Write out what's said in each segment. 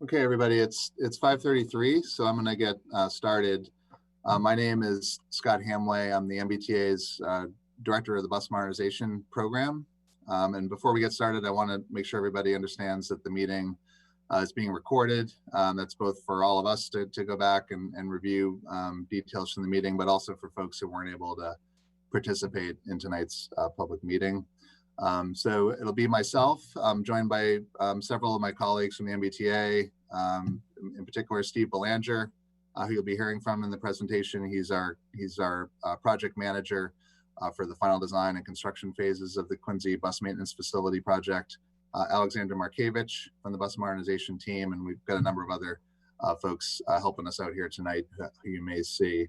Okay, everybody, it's 5:33, so I'm going to get started. My name is Scott Hamway. I'm the MBTA's Director of the Bus Modernization Program. And before we get started, I want to make sure everybody understands that the meeting is being recorded. That's both for all of us to go back and review details from the meeting, but also for folks who weren't able to participate in tonight's public meeting. So it'll be myself. I'm joined by several of my colleagues from the MBTA, in particular Steve Belanger, who you'll be hearing from in the presentation. He's our project manager for the final design and construction phases of the Quincy Bus Maintenance Facility project. Alexander Markevich from the Bus Modernization team, and we've got a number of other folks helping us out here tonight who you may see.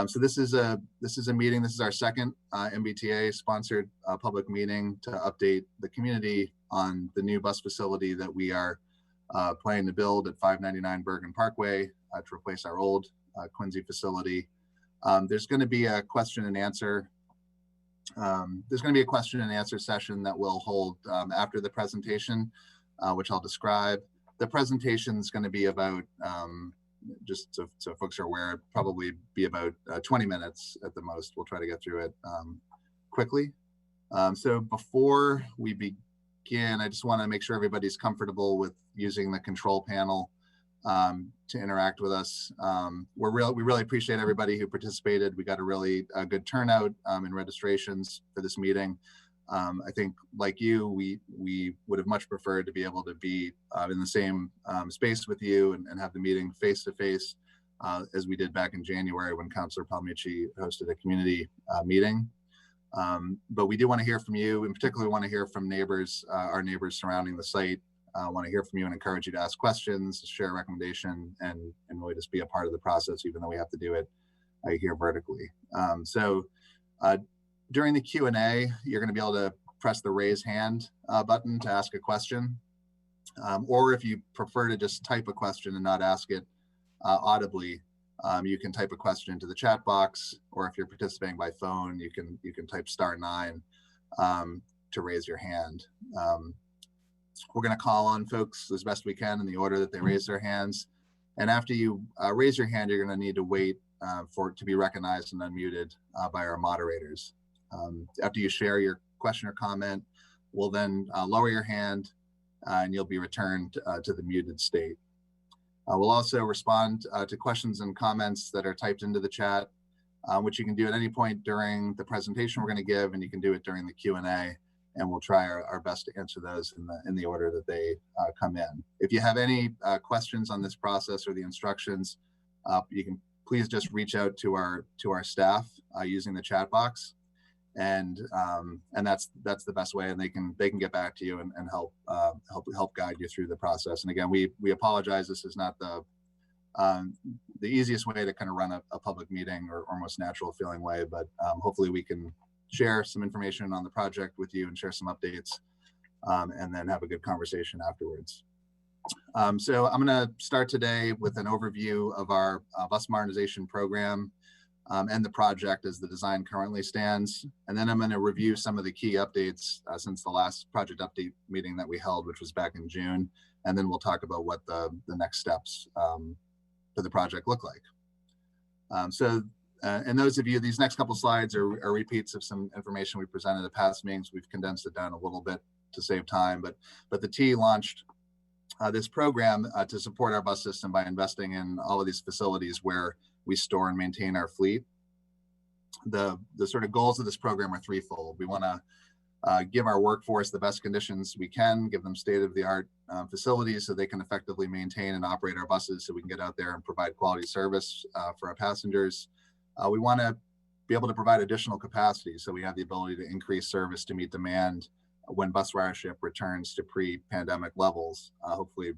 So this is a meeting. This is our second MBTA sponsored public meeting to update the community on the new bus facility that we are planning to build at 599 Bergen Parkway to replace our old Quincy facility. There's going to be a question and answer. There's going to be a question and answer session that we'll hold after the presentation, which I'll describe. The presentation is going to be about just so folks are aware, probably be about 20 minutes at the most. We'll try to get through it quickly. So before we begin, I just want to make sure everybody's comfortable with using the control panel to interact with us. We really appreciate everybody who participated. We got a really good turnout in registrations for this meeting. I think, like you, we would have much preferred to be able to be in the same space with you and have the meeting face to face, as we did back in January when Councilor Palmici hosted a community meeting. But we do want to hear from you. In particular, we want to hear from neighbors, our neighbors surrounding the site. Want to hear from you and encourage you to ask questions, share a recommendation, and really just be a part of the process, even though we have to do it here vertically. During the Q&A, you're going to be able to press the raise hand button to ask a question. Or if you prefer to just type a question and not ask it audibly, you can type a question into the chat box, or if you're participating by phone, you can type *9 to raise your hand. We're going to call on folks as best we can in the order that they raise their hands. And after you raise your hand, you're going to need to wait for it to be recognized and unmuted by our moderators. After you share your question or comment, we'll then lower your hand and you'll be returned to the muted state. We'll also respond to questions and comments that are typed into the chat, which you can do at any point during the presentation we're going to give, and you can do it during the Q&A, and we'll try our best to answer those in the order that they come in. If you have any questions on this process or the instructions, you can please just reach out to our staff using the chat box. And that's the best way, and they can get back to you and help guide you through the process. And again, we apologize. This is not the easiest way to kind of run a public meeting or most natural feeling way, but hopefully we can share some information on the project with you and share some updates, and then have a good conversation afterwards. So I'm going to start today with an overview of our bus modernization program. And the project as the design currently stands. And then I'm going to review some of the key updates since the last project update meeting that we held, which was back in June. And then we'll talk about what the next steps for the project look like. And those of you, these next couple slides are repeats of some information we presented at past meetings. We've condensed it down a little bit to save time, but the T launched this program to support our bus system by investing in all of these facilities where we store and maintain our fleet. The sort of goals of this program are threefold. We want to give our workforce the best conditions we can, give them state-of-the-art facilities so they can effectively maintain and operate our buses so we can get out there and provide quality service for our passengers. We want to be able to provide additional capacity so we have the ability to increase service to meet demand when bus ridership returns to pre-pandemic levels, hopefully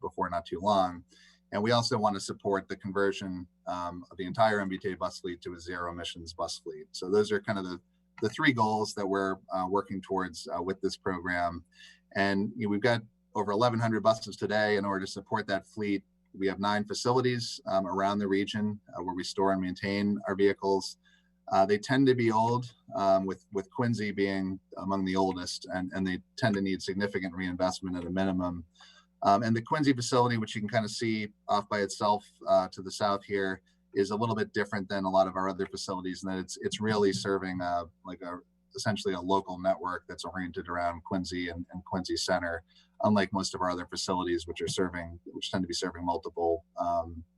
before not too long. And we also want to support the conversion of the entire MBTA bus fleet to a zero emissions bus fleet. So those are kind of the three goals that we're working towards with this program. And we've got over 1,100 buses today. In order to support that fleet, we have 9 facilities around the region where we store and maintain our vehicles. They tend to be old, with Quincy being among the oldest, and they tend to need significant reinvestment at a minimum. And the Quincy facility, which you can kind of see off by itself to the south here, is a little bit different than a lot of our other facilities, and that it's really serving essentially a local network that's oriented around Quincy and Quincy Center, unlike most of our other facilities, which tend to be serving multiple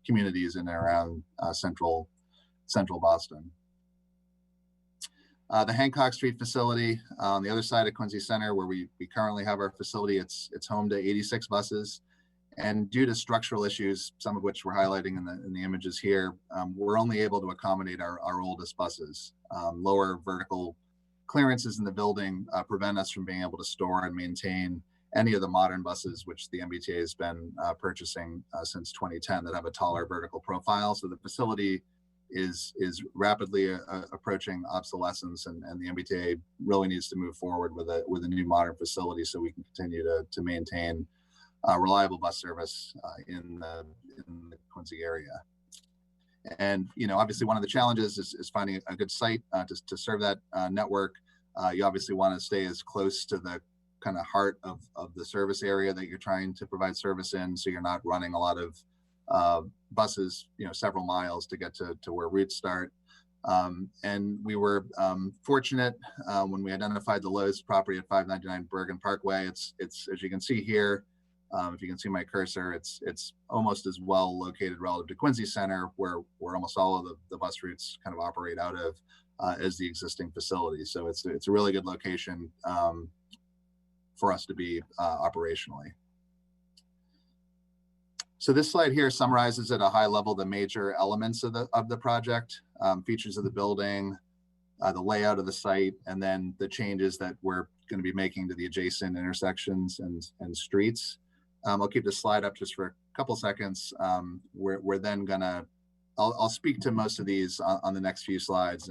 communities in and around central Boston. The Hancock Street facility on the other side of Quincy Center, where we currently have our facility, it's home to 86 buses. And due to structural issues, some of which we're highlighting in the images here, we're only able to accommodate our oldest buses. Lower vertical clearances in the building prevent us from being able to store and maintain any of the modern buses, which the MBTA has been purchasing since 2010, that have a taller vertical profile. So the facility is rapidly approaching obsolescence, and the MBTA really needs to move forward with a new modern facility so we can continue to maintain reliable bus service in the Quincy area. And obviously one of the challenges is finding a good site to serve that network. You obviously want to stay as close to the kind of heart of the service area that you're trying to provide service in, so you're not running a lot of buses several miles to get to where routes start. And we were fortunate when we identified the Lowe's property at 599 Bergen Parkway. It's as you can see here, if you can see my cursor, it's almost as well located relative to Quincy Center, where almost all of the bus routes kind of operate out of, as the existing facility. So it's a really good location for us to be operationally. So this slide here summarizes at a high level the major elements of the project, features of the building, the layout of the site, and then the changes that we're going to be making to the adjacent intersections and streets. I'll keep this slide up just for a couple seconds. We're then gonna, I'll speak to most of these on the next few slides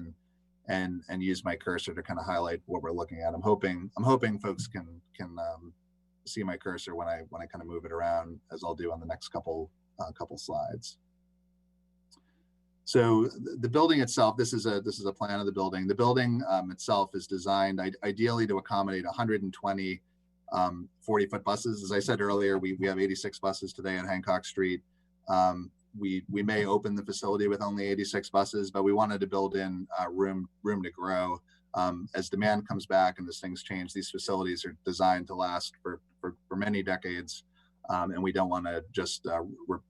and use my cursor to kind of highlight what we're looking at. I'm hoping folks can see my cursor when I kind of move it around, as I'll do on the next couple slides. So the building itself, this is a plan of the building. The building itself is designed ideally to accommodate 120 40-foot buses. As I said earlier, we have 86 buses today at Hancock Street. We may open the facility with only 86 buses, but we wanted to build in room to grow. As demand comes back and as things change, these facilities are designed to last for many decades, and we don't want to just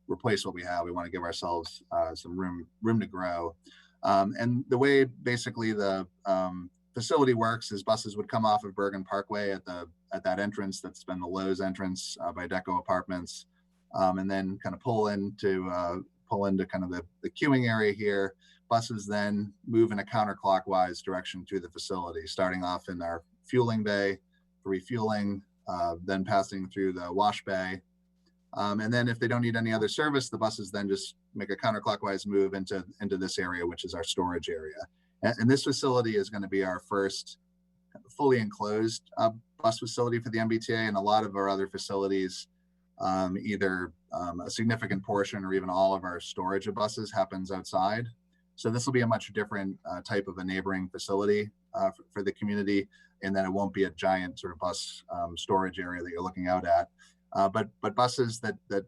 replace what we have. We want to give ourselves some room to grow. And the way basically the facility works is buses would come off of Bergen Parkway at that entrance that's been the Lowe's entrance by Deco Apartments, and then kind of pull into kind of the queuing area here. Buses then move in a counterclockwise direction through the facility, starting off in our fueling bay for refueling, then passing through the wash bay. And then if they don't need any other service, the buses then just make a counterclockwise move into this area, which is our storage area. And this facility is going to be our first fully enclosed bus facility for the MBTA, and a lot of our other facilities, either a significant portion or even all of our storage of buses happens outside. So this will be a much different type of a neighboring facility for the community, and then it won't be a giant sort of bus storage area that you're looking out at. But buses that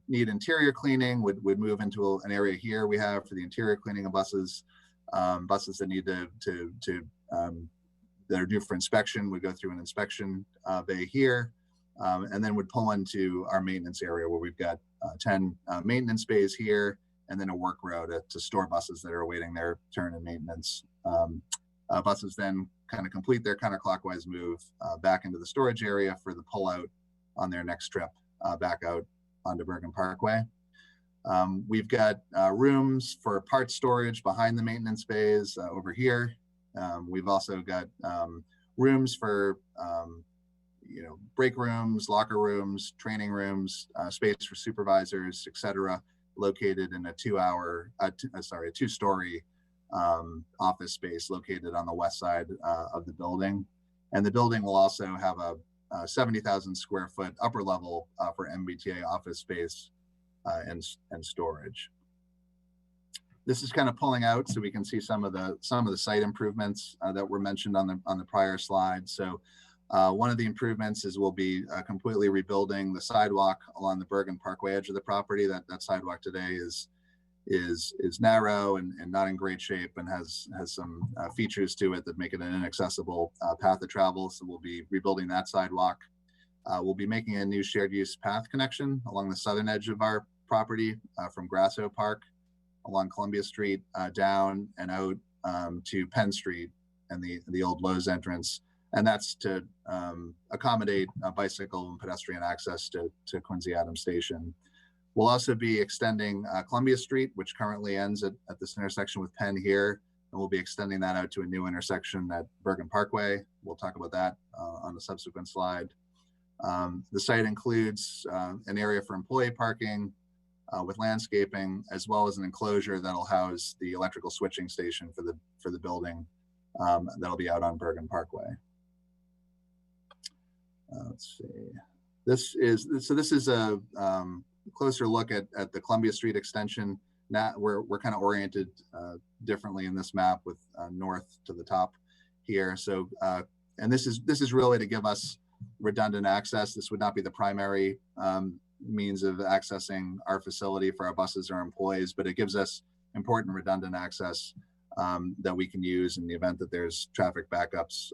need interior cleaning would move into an area here we have for the interior cleaning of buses. Buses that need that are due for inspection would go through an inspection bay here, and then would pull into our maintenance area, where we've got 10 maintenance bays here, and then a work row to store buses that are awaiting their turn in maintenance. Buses then kind of complete their counterclockwise move back into the storage area for the pullout on their next trip back out onto Bergen Parkway. We've got rooms for part storage behind the maintenance bays over here. We've also got rooms for break rooms, locker rooms, training rooms, space for supervisors, etc., located in a two-story office space located on the west side of the building. And the building will also have a 70,000 square foot upper level for MBTA office space and storage. This is kind of pulling out so we can see some of the site improvements that were mentioned on the prior slide. So One of the improvements is we'll be completely rebuilding the sidewalk along the Bergen Parkway edge of the property. That sidewalk today is narrow and not in great shape, and has some features to it that make it an inaccessible path of travel. So we'll be rebuilding that sidewalk. We'll be making a new shared use path connection along the southern edge of our property from Grasso Park along Columbia Street down and out to Penn Street and the old Lowe's entrance. And that's to accommodate bicycle and pedestrian access to Quincy Adams Station. We'll also be extending Columbia Street, which currently ends at this intersection with Penn here, and we'll be extending that out to a new intersection at Bergen Parkway. We'll talk about that on the subsequent slide. The site includes an area for employee parking with landscaping, as well as an enclosure that'll house the electrical switching station for the building that'll be out on Bergen Parkway. Let's see. This is a closer look at the Columbia Street extension. Now we're kind of oriented differently in this map with north to the top here. So and this is really to give us redundant access. This would not be the primary means of accessing our facility for our buses or employees, but it gives us important redundant access that we can use in the event that there's traffic backups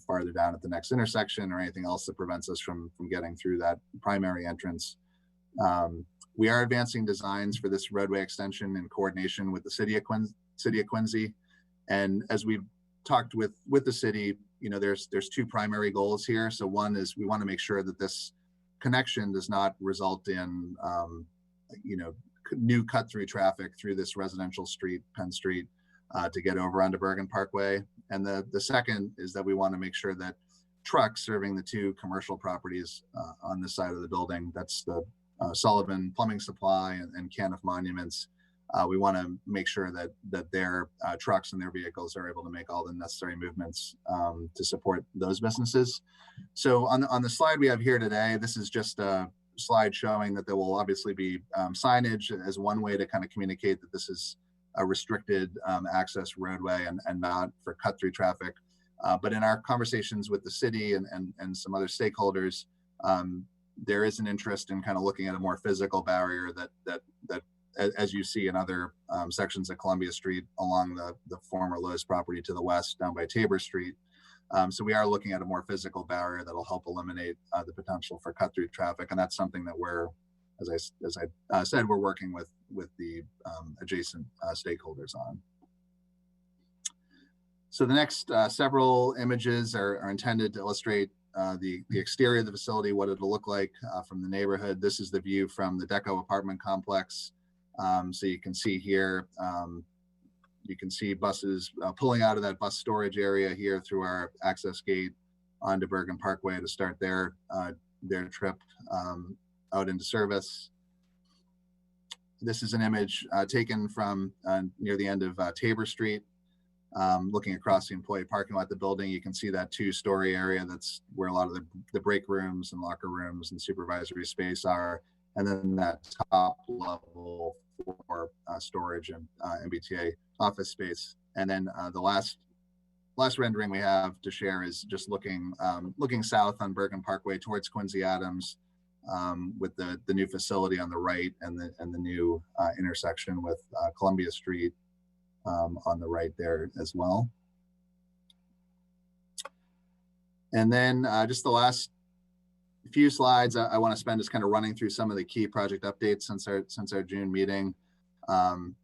farther down at the next intersection or anything else that prevents us from getting through that primary entrance. We are advancing designs for this roadway extension in coordination with the city of Quincy. And as we've talked with the city, you know, there's two primary goals here. So one is we want to make sure that this connection does not result in, you know, new cut through traffic through this residential street, Penn Street, to get over onto Bergen Parkway. And the second is that we want to make sure that trucks serving the two commercial properties on this side of the building, that's the Sullivan Plumbing Supply and Caniff Monuments, we want to make sure that their trucks and their vehicles are able to make all the necessary movements to support those businesses. So on the slide we have here today, this is just a slide showing that there will obviously be signage as one way to kind of communicate that this is a restricted access roadway and not for cut through traffic. But in our conversations with the city and some other stakeholders, there is an interest in kind of looking at a more physical barrier that as you see in other sections of Columbia Street along the former Lowe's property to the west down by Tabor Street. So we are looking at a more physical barrier that'll help eliminate the potential for cut through traffic. And that's something that we're, as I said, we're working with the adjacent stakeholders on. So the next several images are intended to illustrate the exterior of the facility, what it'll look like from the neighborhood. This is the view from the Deco apartment complex. So you can see here, you can see buses pulling out of that bus storage area here through our access gate onto Bergen Parkway to start their trip out into service. This is an image taken from near the end of Tabor Street. Looking across the employee parking lot of the building, you can see that two-story area. That's where a lot of the break rooms and locker rooms and supervisory space are. And then that top level for storage and MBTA office space. And then the last rendering we have to share is just looking south on Bergen Parkway towards Quincy Adams, with the new facility on the right and the new intersection with Columbia Street on the right there as well. And then just the last few slides I want to spend just kind of running through some of the key project updates since our June meeting. I'll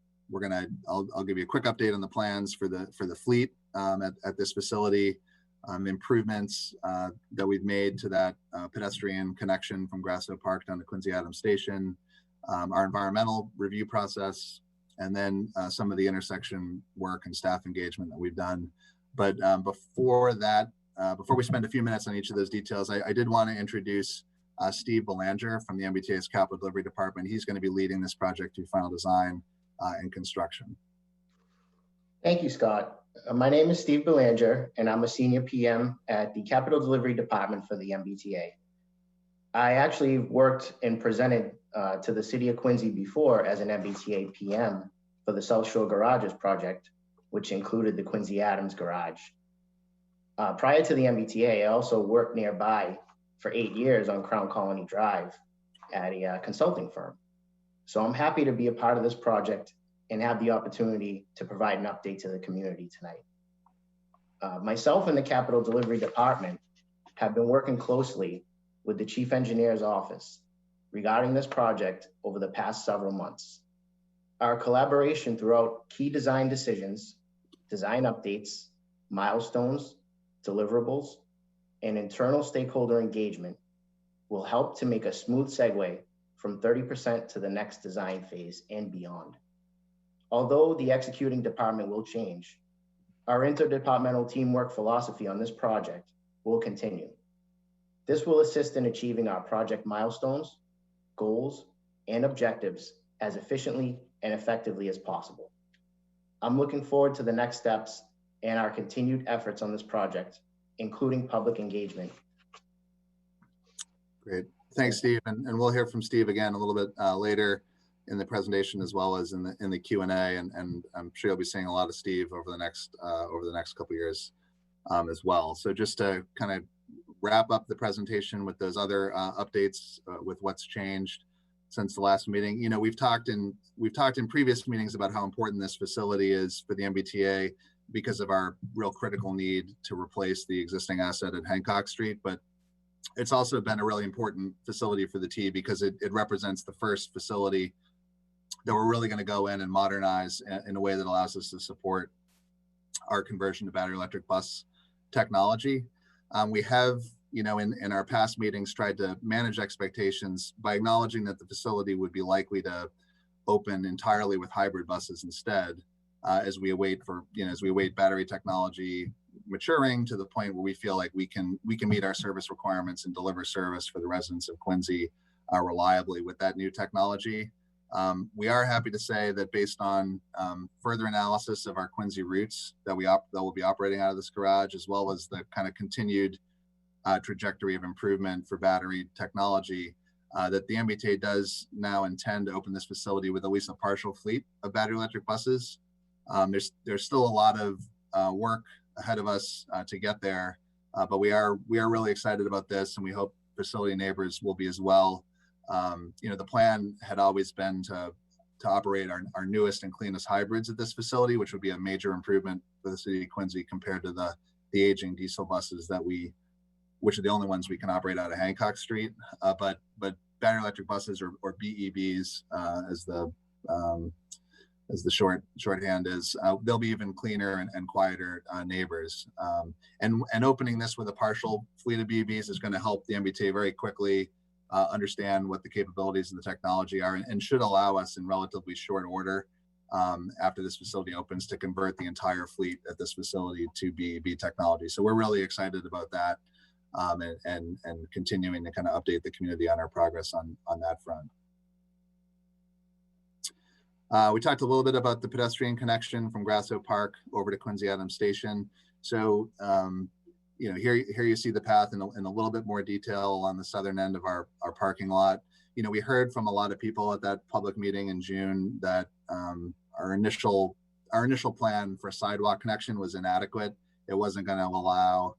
give you a quick update on the plans for the fleet at this facility, improvements that we've made to that pedestrian connection from Grasso Park down to Quincy Adams Station, our environmental review process, and then some of the intersection work and staff engagement that we've done. But before that, before we spend a few minutes on each of those details, I did want to introduce Steve Belanger from the MBTA's Capital Delivery Department. He's going to be leading this project through final design and construction. Thank you, Scott. My name is Steve Belanger, and I'm a senior PM at the Capital Delivery Department for the MBTA. I actually worked and presented to the City of Quincy before as an MBTA PM for the South Shore Garages project, which included the Quincy Adams Garage. Prior to the MBTA, I also worked nearby for 8 years on Crown Colony Drive at a consulting firm. So I'm happy to be a part of this project and have the opportunity to provide an update to the community tonight. Myself and the Capital Delivery Department have been working closely with the Chief Engineer's Office regarding this project over the past several months. Our collaboration throughout key design decisions, design updates, milestones, deliverables, and internal stakeholder engagement will help to make a smooth segue from 30% to the next design phase and beyond. Although the executing department will change, our interdepartmental teamwork philosophy on this project will continue. This will assist in achieving our project milestones, goals, and objectives as efficiently and effectively as possible. I'm looking forward to the next steps and our continued efforts on this project, including public engagement. Great. Thanks, Steve. And we'll hear from Steve again a little bit later in the presentation, as well as in the Q&A. And I'm sure you'll be seeing a lot of Steve over the next couple of years as well. So just to kind of wrap up the presentation with those other updates with what's changed since the last meeting. You know, we've talked in previous meetings about how important this facility is for the MBTA because of our real critical need to replace the existing asset at Hancock Street. But it's also been a really important facility for the T because it represents the first facility that we're really going to go in and modernize in a way that allows us to support our conversion to battery electric bus technology. We have, you know, in our past meetings tried to manage expectations by acknowledging that the facility would be likely to open entirely with hybrid buses instead, as we await battery technology maturing to the point where we feel like we can meet our service requirements and deliver service for the residents of Quincy reliably with that new technology. We are happy to say that based on further analysis of our Quincy routes that will be operating out of this garage, as well as the kind of continued trajectory of improvement for battery technology, that the MBTA does now intend to open this facility with at least a partial fleet of battery electric buses. There's still a lot of work ahead of us to get there, but we are really excited about this, and we hope facility neighbors will be as well. You know, the plan had always been to operate our newest and cleanest hybrids at this facility, which would be a major improvement for the city of Quincy compared to the aging diesel buses which are the only ones we can operate out of Hancock Street. But battery electric buses or BEVs, as the shorthand is, they'll be even cleaner and quieter neighbors. And opening this with a partial fleet of BEVs is going to help the MBTA very quickly understand what the capabilities of the technology are, and should allow us in relatively short order after this facility opens to convert the entire fleet at this facility to BEV technology. So we're really excited about that, and continuing to kind of update the community on our progress on that front. We talked a little bit about the pedestrian connection from Grasso Park over to Quincy Adams Station. So, you know, here you see the path in a little bit more detail on the southern end of our parking lot. You know, we heard from a lot of people at that public meeting in June that our initial plan for a sidewalk connection was inadequate. It wasn't going to allow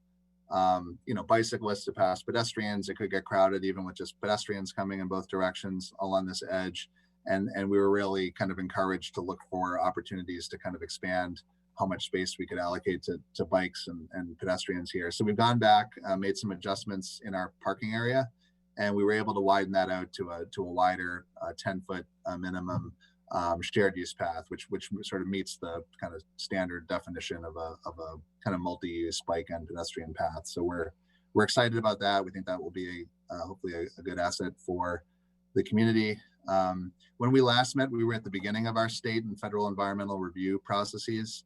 you know, bicyclists to pass pedestrians. It could get crowded even with just pedestrians coming in both directions along this edge. And we were really kind of encouraged to look for opportunities to kind of expand how much space we could allocate to bikes and pedestrians here. So we've gone back, made some adjustments in our parking area, and we were able to widen that out to a wider 10-foot minimum shared use path, which sort of meets the kind of standard definition of a kind of multi-use bike and pedestrian path. So we're excited about that. We think that will be hopefully a good asset for the community. When we last met, we were at the beginning of our state and federal environmental review processes.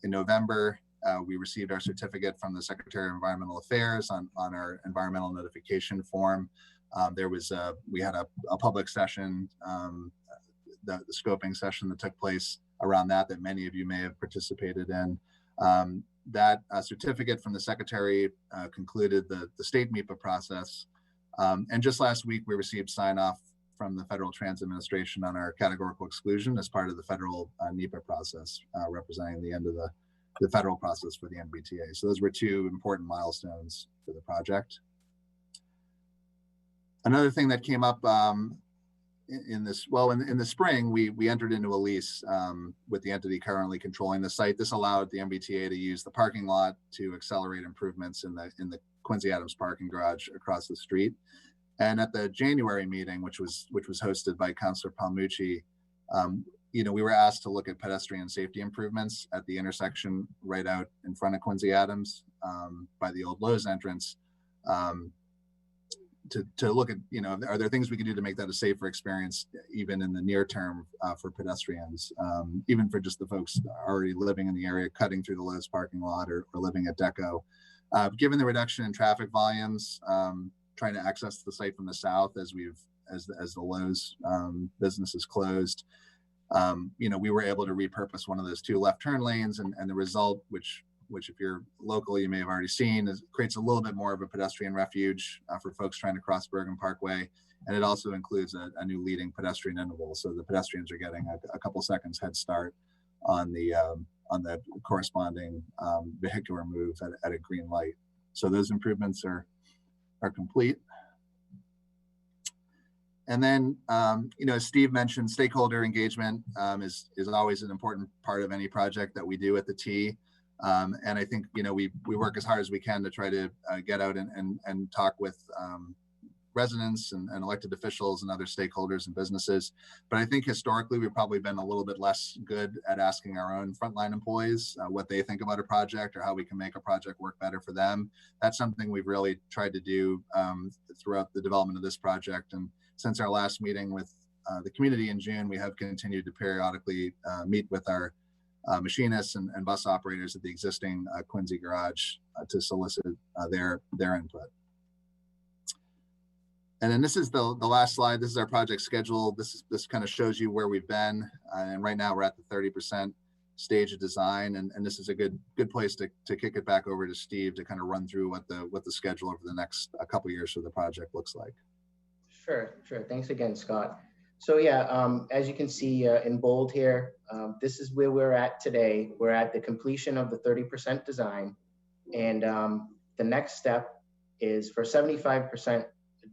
In November, we received our certificate from the Secretary of Environmental Affairs on our environmental notification form. We had a public session, the scoping session that took place around that many of you may have participated in. That certificate from the Secretary concluded the state MEPA process. And just last week, we received sign-off from the Federal Transit Administration on our categorical exclusion as part of the federal NEPA process, representing the end of the federal process for the MBTA. So those were two important milestones for the project. Another thing that came up in the spring, we entered into a lease with the entity currently controlling the site. This allowed the MBTA to use the parking lot to accelerate improvements in the Quincy Adams parking garage across the street. And at the January meeting, which was hosted by Councilor Palmucci, we were asked to look at pedestrian safety improvements at the intersection right out in front of Quincy Adams by the old Lowe's entrance. To look at, are there things we can do to make that a safer experience, even in the near term for pedestrians, even for just the folks already living in the area, cutting through the Lowe's parking lot or living at Deco. Given the reduction in traffic volumes, trying to access the site from the south as the Lowe's business is closed, we were able to repurpose one of those two left turn lanes, and the result, which if you're local, you may have already seen, creates a little bit more of a pedestrian refuge for folks trying to cross Bergen Parkway. And it also includes a new leading pedestrian interval. So the pedestrians are getting a couple seconds head start on the corresponding vehicular move at a green light. So those improvements are complete. And then, as Steve mentioned, stakeholder engagement is always an important part of any project that we do at the T. And I think, we work as hard as we can to try to get out and talk with residents and elected officials and other stakeholders and businesses. But I think historically, we've probably been a little bit less good at asking our own frontline employees what they think about a project or how we can make a project work better for them. That's something we've really tried to do throughout the development of this project. And since our last meeting with the community in June, we have continued to periodically meet with our machinists and bus operators at the existing Quincy garage to solicit their input. And then this is the last slide. This is our project schedule. This kind of shows you where we've been. And right now we're at the 30% stage of design. And this is a good place to kick it back over to Steve to kind of run through what the schedule over the next couple of years for the project looks like. Sure. Thanks again, Scott. So yeah, as you can see in bold here, this is where we're at today. We're at the completion of the 30% design. And the next step is for 75%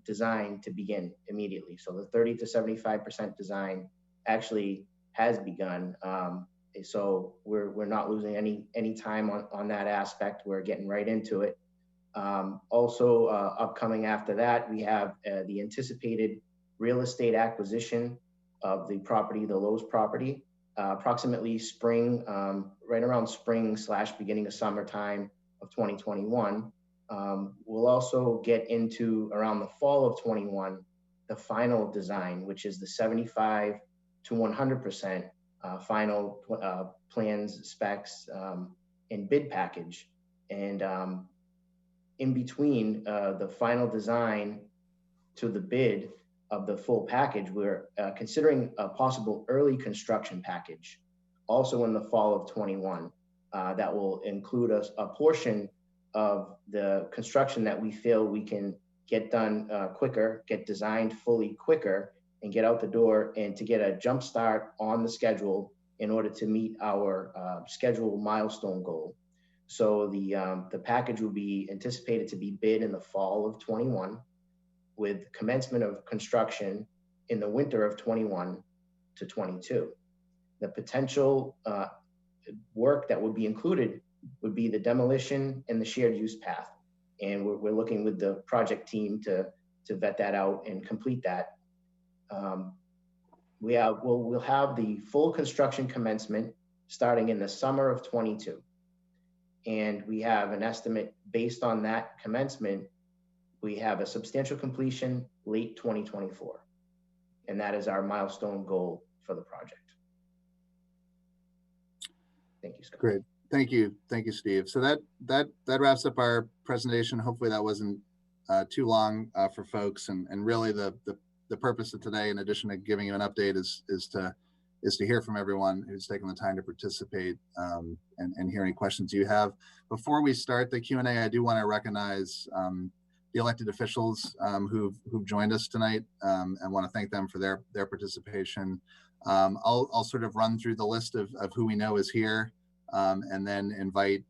design to begin immediately. So the 30 to 75% design actually has begun. So we're not losing any time on that aspect. We're getting right into it. Also upcoming after that, we have the anticipated real estate acquisition of the property, the Lowe's property, approximately spring, right around spring / beginning of summertime of 2021. We'll also get into around the fall of 21, the final design, which is the 75 to 100% final plans, specs, and bid package. And in between the final design to the bid of the full package, we're considering a possible early construction package also in the fall of 21 that will include a portion of the construction that we feel we can get done quicker, get designed fully quicker, and get out the door, and to get a jump start on the schedule in order to meet our schedule milestone goal. So the package will be anticipated to be bid in the fall of 21, with commencement of construction in the winter of 21 to 22. The potential work that would be included would be the demolition and the shared use path. And we're looking with the project team to vet that out and complete that. We'll have the full construction commencement starting in the summer of 22. And we have an estimate based on that commencement. We have a substantial completion late 2024. And that is our milestone goal for the project. Thank you, Scott. Great. Thank you, Steve. So that wraps up our presentation. Hopefully that wasn't too long for folks. And really the purpose of today, in addition to giving you an update, is to hear from everyone who's taken the time to participate and hear any questions you have. Before we start the Q&A, I do want to recognize the elected officials who've joined us tonight, and want to thank them for their participation. I'll sort of run through the list of who we know is here. and then invite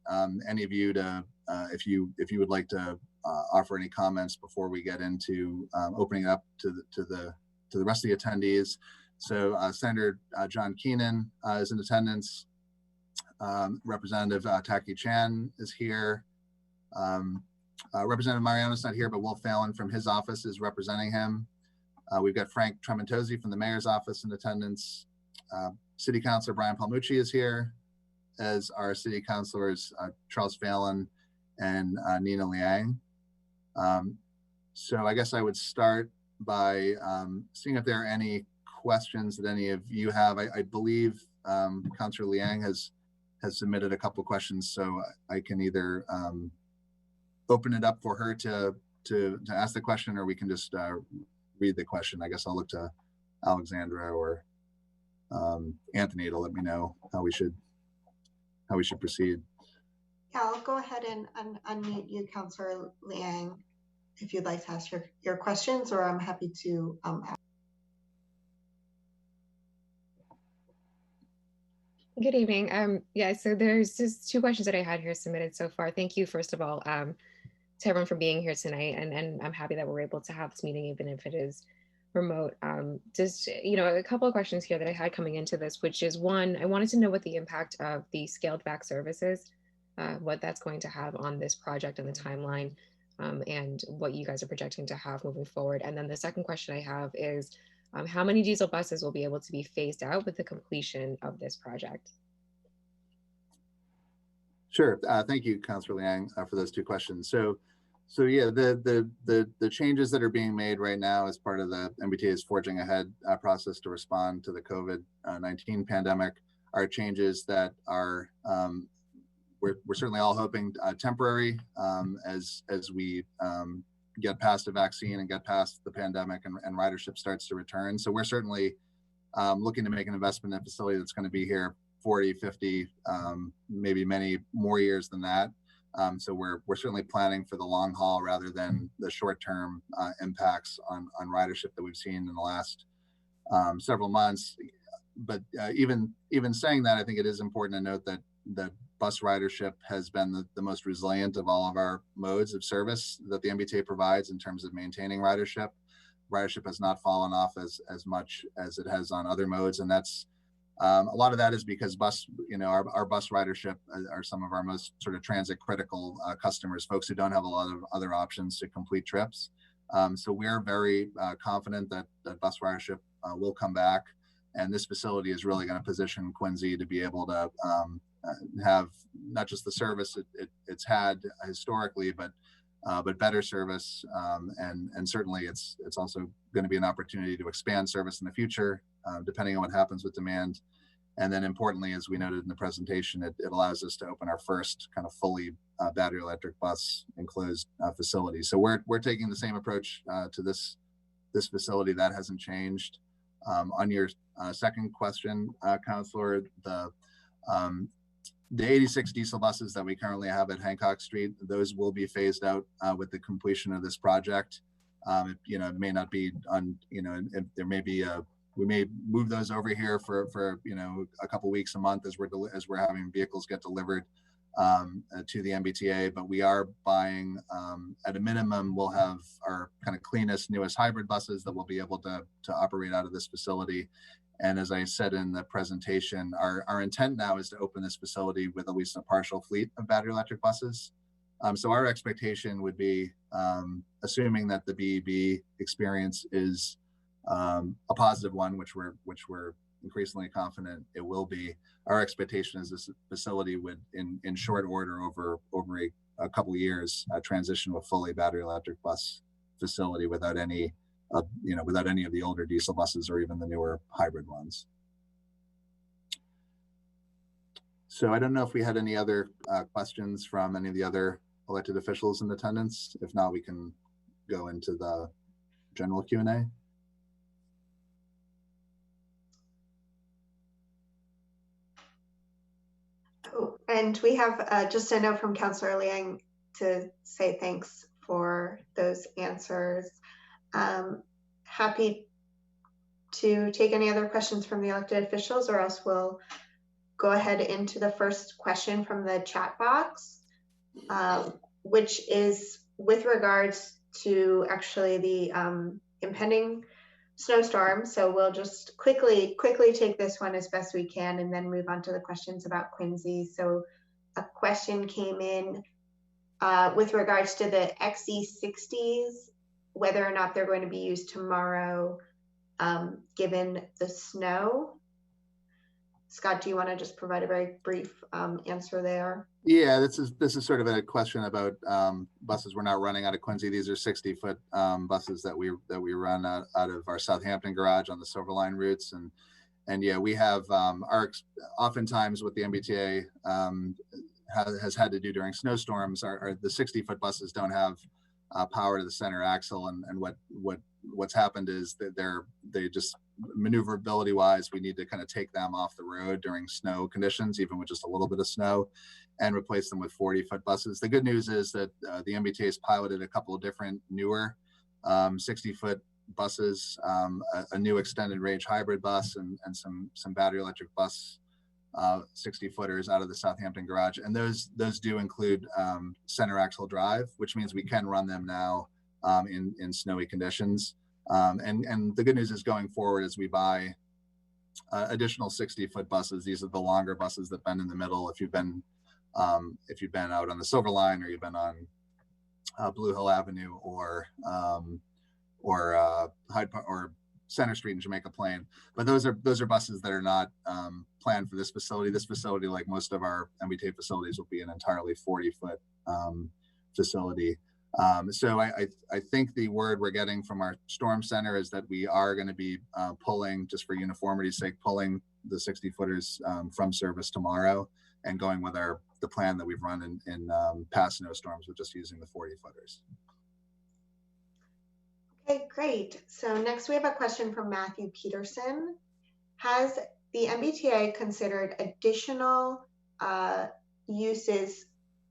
any of you to, if you would like to offer any comments before we get into opening up to the rest of the attendees. So Senator John Keenan is in attendance. Representative Taki Chan is here. Representative Mariano's not here, but Wolf Fallon from his office is representing him. We've got Frank Trementosi from the mayor's office in attendance. City Councilor Brian Palmucci is here, as are City Councilors Charles Fallon and Nina Liang. So I guess I would start by seeing if there are any questions that any of you have. I believe Councilor Liang has submitted a couple questions, so I can either open it up for her to ask the question, or we can just read the question. I guess I'll look to Alexandra or Anthony to let me know how we should proceed. Yeah, I'll go ahead and unmute you, Councilor Liang, if you'd like to ask your questions, or I'm happy to ask. Good evening. Yeah, so there's just two questions that I had here submitted so far. Thank you, first of all, to everyone for being here tonight. And I'm happy that we're able to have this meeting, even if it is remote. Just, a couple of questions here that I had coming into this, which is one, I wanted to know what the impact of the scaled back services, what that's going to have on this project and the timeline, and what you guys are projecting to have moving forward. And then the second question I have is, how many diesel buses will be able to be phased out with the completion of this project? Sure. Thank you, Councilor Liang, for those two questions. So yeah, the changes that are being made right now as part of the MBTA's Forging Ahead process to respond to the COVID-19 pandemic are changes that are we're certainly all hoping temporary as we get past a vaccine and get past the pandemic and ridership starts to return. So we're certainly looking to make an investment in a facility that's going to be here 40, 50, maybe many more years than that. So we're certainly planning for the long haul rather than the short-term impacts on ridership that we've seen in the last several months. But even saying that, I think it is important to note that bus ridership has been the most resilient of all of our modes of service that the MBTA provides in terms of maintaining ridership. Ridership has not fallen off as much as it has on other modes, and that's a lot of that is because our bus ridership are some of our most sort of transit critical customers, folks who don't have a lot of other options to complete trips. So we're very confident that bus ridership will come back, and this facility is really going to position Quincy to be able to have not just the service it's had historically, but better service, and certainly it's also going to be an opportunity to expand service in the future, depending on what happens with demand. And then importantly, as we noted in the presentation, it allows us to open our first kind of fully battery electric bus enclosed facility. So we're taking the same approach to this facility. That hasn't changed. On your second question, Councilor, the 86 diesel buses that we currently have at Hancock Street, those will be phased out with the completion of this project. It may not be on, there may be we may move those over here for a couple weeks, a month as we're having vehicles get delivered to the MBTA. But we are buying, at a minimum, we'll have our kind of cleanest, newest hybrid buses that will be able to operate out of this facility. And as I said in the presentation, our intent now is to open this facility with at least a partial fleet of battery electric buses. So our expectation would be, assuming that the BEB experience is a positive one, which we're increasingly confident it will be. Our expectation is this facility would, in short order, over a couple of years, transition to a fully battery electric bus facility without any of the older diesel buses or even the newer hybrid ones. So I don't know if we had any other questions from any of the other elected officials in attendance. If not, we can go into the general Q&A. Oh, and we have just a note from Councilor Liang to say thanks for those answers. Happy to take any other questions from the elected officials, or else we'll go ahead into the first question from the chat box, which is with regards to actually the impending snowstorm. So we'll just quickly take this one as best we can and then move on to the questions about Quincy. So a question came in with regards to the XE60s, whether or not they're going to be used tomorrow, given the snow. Scott, do you want to just provide a very brief answer there? Yeah, this is sort of a question about buses we're not running out of Quincy. These are 60-foot buses that we run out of our Southampton garage on the Silverline routes, and yeah, we have oftentimes what the MBTA has had to do during snowstorms are the 60-foot buses don't have power to the center axle, and what's happened is that they just maneuverability wise, we need to kind of take them off the road during snow conditions, even with just a little bit of snow, and replace them with 40-foot buses. The good news is that the MBTA has piloted a couple of different newer 60-foot buses, a new extended range hybrid bus, and some battery electric bus 60-footers out of the Southampton garage, and those do include center axle drive, which means we can run them now in snowy conditions. And the good news is going forward as we buy additional 60-foot buses, these are the longer buses that bend in the middle. If you've been out on the Silverline, or you've been on Blue Hill Avenue, or Hyde Park, or Center Street in Jamaica Plain, but those are buses that are not planned for this facility. This facility, like most of our MBTA facilities, will be an entirely 40-foot facility. So I think the word we're getting from our storm center is that we are going to be pulling, just for uniformity's sake, pulling the 60-footers from service tomorrow, and going with the plan that we've run in past snowstorms with just using the 40-footers. Okay, great. So next we have a question from Matthew Peterson. Has the MBTA considered additional uses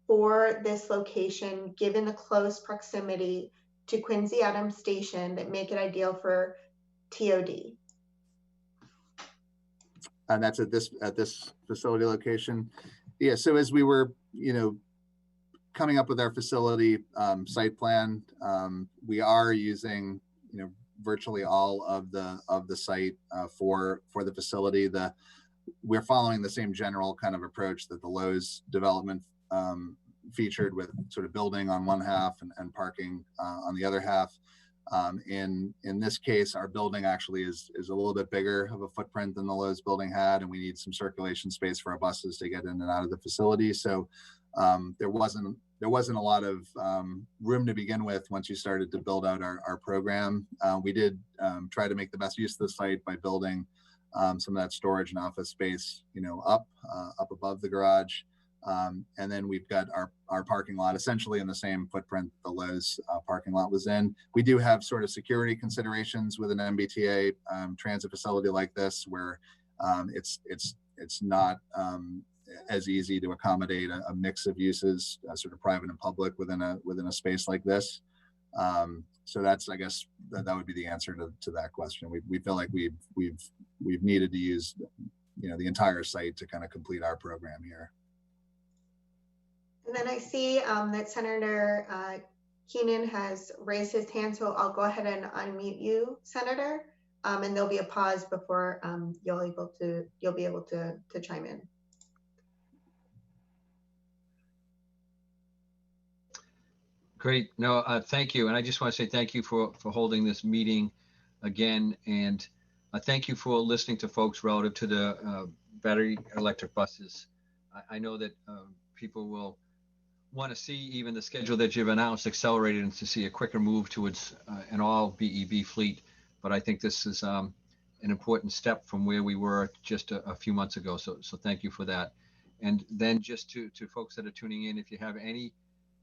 for this location, given the close proximity to Quincy Adams Station, that make it ideal for TOD? And that's at this facility location. Yeah. So as we were, coming up with our facility site plan, we are using, virtually all of the site for the facility. We're following the same general kind of approach that the Lowe's development featured, with sort of building on one half and parking on the other half. In this case, our building actually is a little bit bigger of a footprint than the Lowe's building had, and we need some circulation space for our buses to get in and out of the facility. So there wasn't a lot of room to begin with once you started to build out our program. We did try to make the best use of the site by building some of that storage and office space, up above the garage. And then we've got our parking lot essentially in the same footprint the Lowe's parking lot was in. We do have sort of security considerations with an MBTA transit facility like this, where it's not as easy to accommodate a mix of uses, sort of private and public, within a space like this. So that's, I guess, that would be the answer to that question. We feel like we've needed to use, the entire site to kind of complete our program here. And then I see that Senator Keenan has raised his hand, so I'll go ahead and unmute you, Senator. And there'll be a pause before you'll be able to chime in. Great. No, thank you. And I just want to say thank you for holding this meeting again. And thank you for listening to folks relative to the battery electric buses. I know that people will want to see even the schedule that you've announced accelerated, and to see a quicker move towards an all BEV fleet. But I think this is an important step from where we were just a few months ago. So thank you for that. And then just to folks that are tuning in, if you have any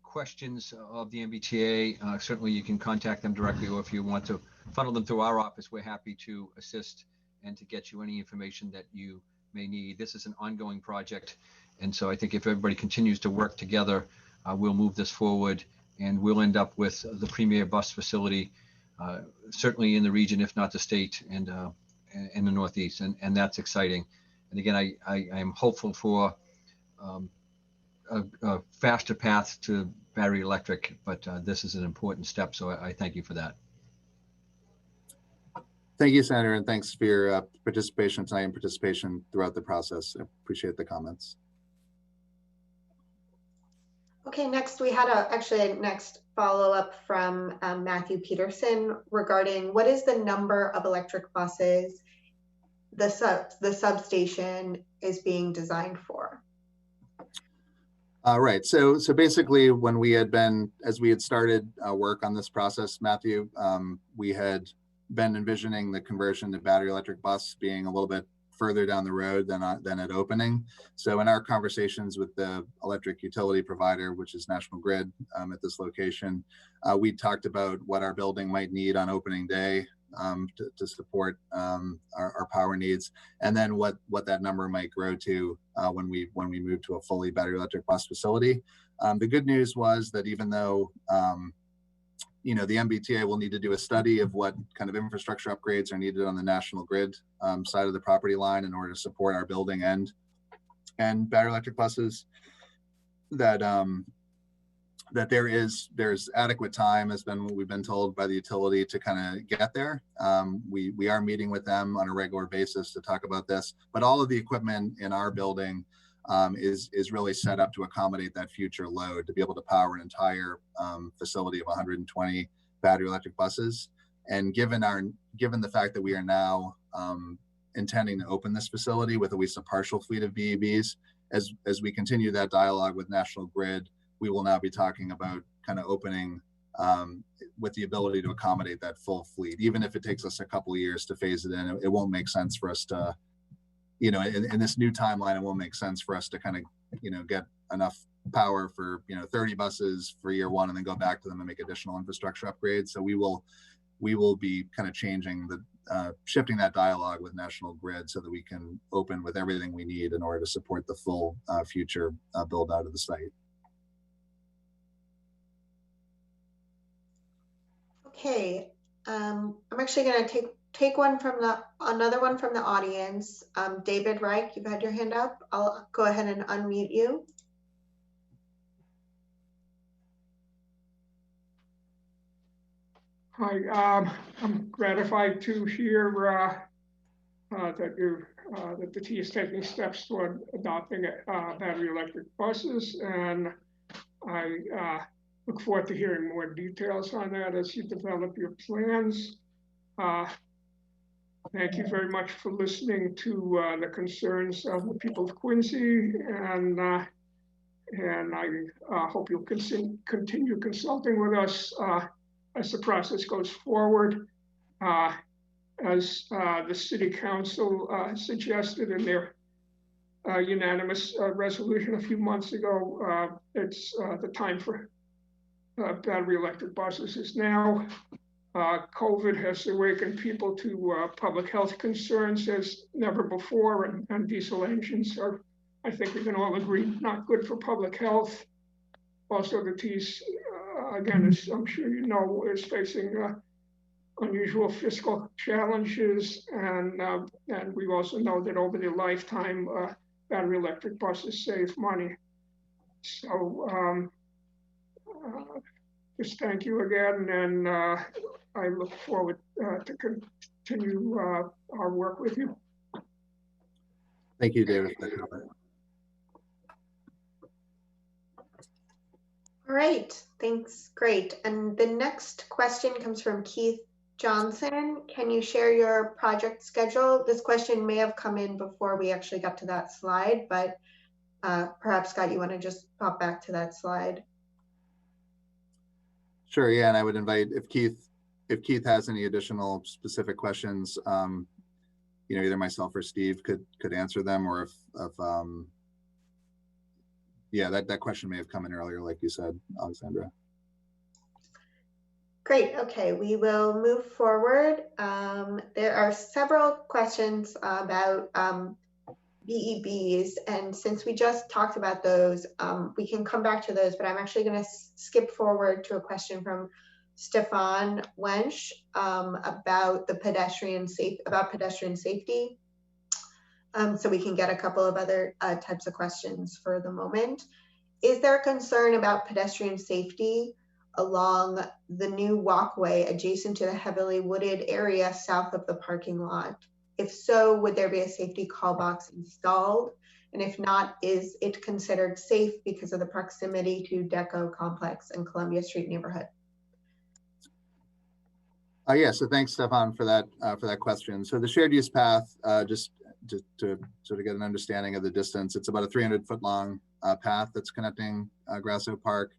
questions of the MBTA, certainly you can contact them directly, or if you want to funnel them through our office, we're happy to assist and to get you any information that you may need. This is an ongoing project, and so I think if everybody continues to work together, we'll move this forward, and we'll end up with the premier bus facility, certainly in the region, if not the state, and in the Northeast, and that's exciting. And again, I am hopeful for a faster path to battery electric, but this is an important step. So I thank you for that. Thank you, Senator, and thanks for your participation tonight and participation throughout the process. I appreciate the comments. Okay, next we had actually a next follow-up from Matthew Peterson regarding what is the number of electric buses the substation is being designed for? Right. So basically, when we had been, as we had started work on this process, Matthew, we had been envisioning the conversion to battery electric bus being a little bit further down the road than at opening. So in our conversations with the electric utility provider, which is National Grid at this location, we talked about what our building might need on opening day to support our power needs, and then what that number might grow to when we move to a fully battery electric bus facility. The good news was that even though the MBTA will need to do a study of what kind of infrastructure upgrades are needed on the National Grid side of the property line in order to support our building and battery electric buses, that there's adequate time, has been what we've been told by the utility, to kind of get there. We are meeting with them on a regular basis to talk about this, but all of the equipment in our building is really set up to accommodate that future load, to be able to power an entire facility of 120 battery electric buses. And given the fact that we are now intending to open this facility with at least a partial fleet of BEVs, as we continue that dialogue with National Grid, we will now be talking about kind of opening with the ability to accommodate that full fleet. Even if it takes us a couple of years to phase it in, it won't make sense for us to, in this new timeline, it won't make sense for us to kind of, get enough power for, 30 buses for year one and then go back to them and make additional infrastructure upgrades. So we will be kind of changing shifting that dialogue with National Grid so that we can open with everything we need in order to support the full future build out of the site. Okay, I'm actually going to take another one from the audience. David Reich, you've had your hand up. I'll go ahead and unmute you. Hi, I'm gratified to hear that the T is taking steps toward adopting battery electric buses, and I look forward to hearing more details on that as you develop your plans. Thank you very much for listening to the concerns of the people of Quincy, and I hope you'll continue consulting with us as the process goes forward. As the City Council suggested in their unanimous resolution a few months ago, it's the time for battery electric buses is now. COVID has awakened people to public health concerns as never before, and diesel engines are, I think we can all agree, not good for public health. Also, the T's, again, as I'm sure you know, is facing unusual fiscal challenges, and we also know that over their lifetime, battery electric buses save money. So just thank you again, and I look forward to continue our work with you. Thank you, David, for that comment. All right, thanks, great. And the next question comes from Keith Johnson. Can you share your project schedule? This question may have come in before we actually got to that slide, but perhaps, Scott, you want to just pop back to that slide? Sure, yeah, and I would invite, if Keith has any additional specific questions, either myself or Steve could answer them, or if yeah, that question may have come in earlier, like you said, Alexandra. Great, okay, we will move forward. There are several questions about BEVs, and since we just talked about those, we can come back to those, but I'm actually going to skip forward to a question from Stefan Wensch about pedestrian safety. so we can get a couple of other types of questions for the moment. Is there a concern about pedestrian safety along the new walkway adjacent to the heavily wooded area south of the parking lot? If so, would there be a safety call box installed? And if not, is it considered safe because of the proximity to Deco Complex and Columbia Street neighborhood? Yeah, so thanks, Stefan, for that question. So the shared use path, just to sort of get an understanding of the distance, it's about a 300-foot long path that's connecting Grasso Park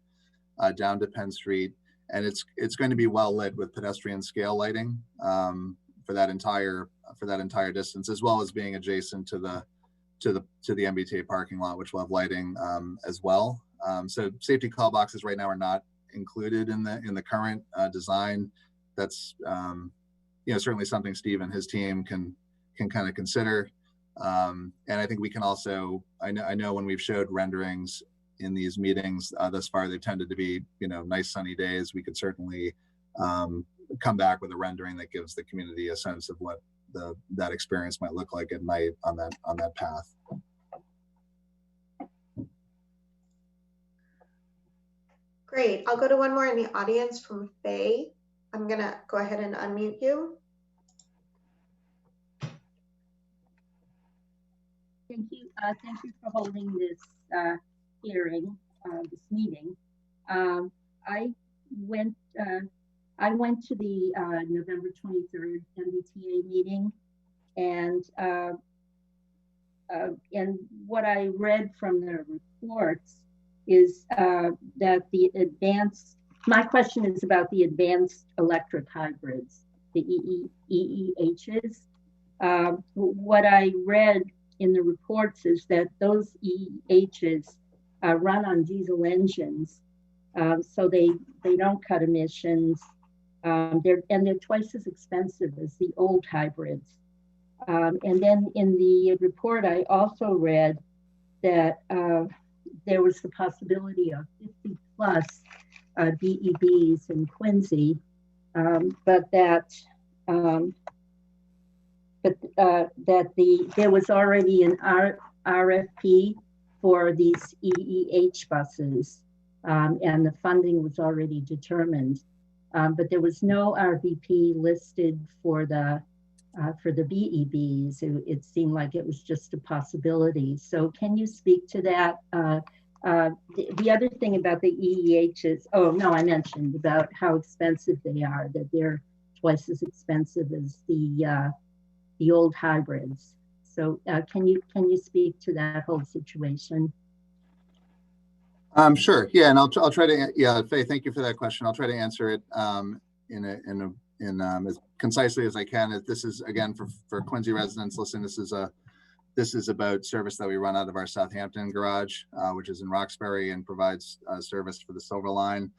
down to Penn Street, and it's going to be well lit with pedestrian scale lighting for that entire distance, as well as being adjacent to the MBTA parking lot, which will have lighting as well. So safety call boxes right now are not included in the current design. That's certainly something Steve and his team can kind of consider. And I think we can also, I know when we've showed renderings in these meetings thus far, they've tended to be, nice sunny days. We could certainly come back with a rendering that gives the community a sense of what that experience might look like at night on that path. Great. I'll go to one more in the audience from Faye. I'm gonna go ahead and unmute you. Thank you. Thank you for holding this hearing, this meeting. I went to the November 23rd MBTA meeting, and what I read from the reports is that the advanced, my question is about the advanced electric hybrids, the EEHs. What I read in the reports is that those EEHs run on diesel engines, so they don't cut emissions. They're twice as expensive as the old hybrids. And then in the report, I also read that there was the possibility of 50 plus BEVs in Quincy, but that there was already an RFP for these EEH buses, and the funding was already determined, but there was no RVP listed for the BEVs. It seemed like it was just a possibility. So can you speak to that? The other thing about the EEHs, oh no, I mentioned about how expensive they are, that they're twice as expensive as the old hybrids. So can you speak to that whole situation? Sure. Yeah, and I'll try to. Yeah, Faye, thank you for that question. I'll try to answer it in as concisely as I can. This is again for Quincy residents. Listen, this is about service that we run out of our Southampton garage, which is in Roxbury and provides service for the Silver Line.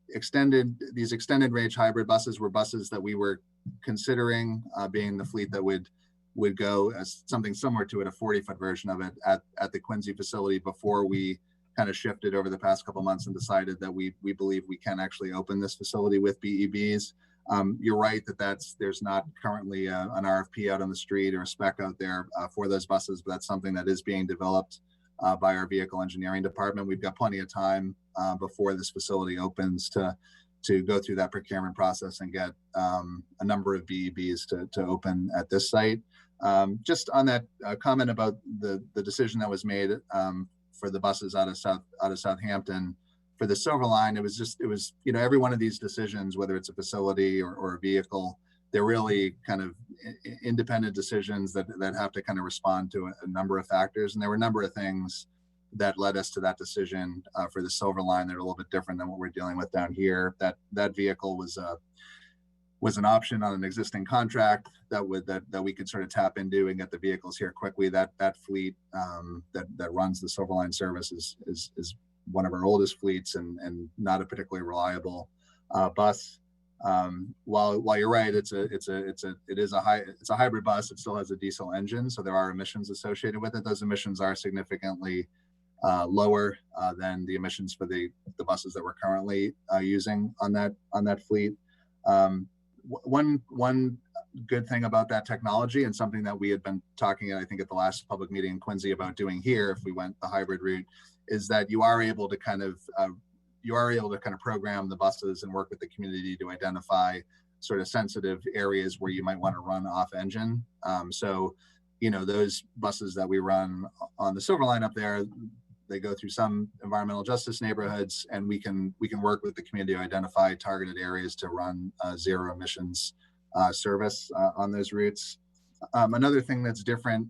These extended range hybrid buses were buses that we were considering being the fleet that would go as something similar to it, a 40-foot version of it at the Quincy facility before we kind of shifted over the past couple of months and decided that we believe we can actually open this facility with BEVs. You're right that there's not currently an RFP out on the street or a spec out there for those buses, but that's something that is being developed by our vehicle engineering department. We've got plenty of time before this facility opens to go through that procurement process and get a number of BEVs to open at this site. Just on that comment about the decision that was made for the buses out of Southampton for the Silver Line, it was every one of these decisions, whether it's a facility or a vehicle, they're really kind of independent decisions that have to kind of respond to a number of factors. And there were a number of things that led us to that decision for the Silver Line that are a little bit different than what we're dealing with down here. That vehicle was an option on an existing contract that we could sort of tap into and get the vehicles here quickly. That fleet that runs the Silver Line service is one of our oldest fleets and not a particularly reliable bus. While you're right, it's a hybrid bus. It still has a diesel engine, so there are emissions associated with it. Those emissions are significantly lower than the emissions for the buses that we're currently using on that fleet. One good thing about that technology, and something that we had been talking, I think, at the last public meeting in Quincy about doing here, if we went the hybrid route, is that you are able to kind of program the buses and work with the community to identify sort of sensitive areas where you might want to run off engine. So, you know, those buses that we run on the Silver Line up there, they go through some environmental justice neighborhoods, and we can work with the community to identify targeted areas to run zero emissions service on those routes. Another thing that's different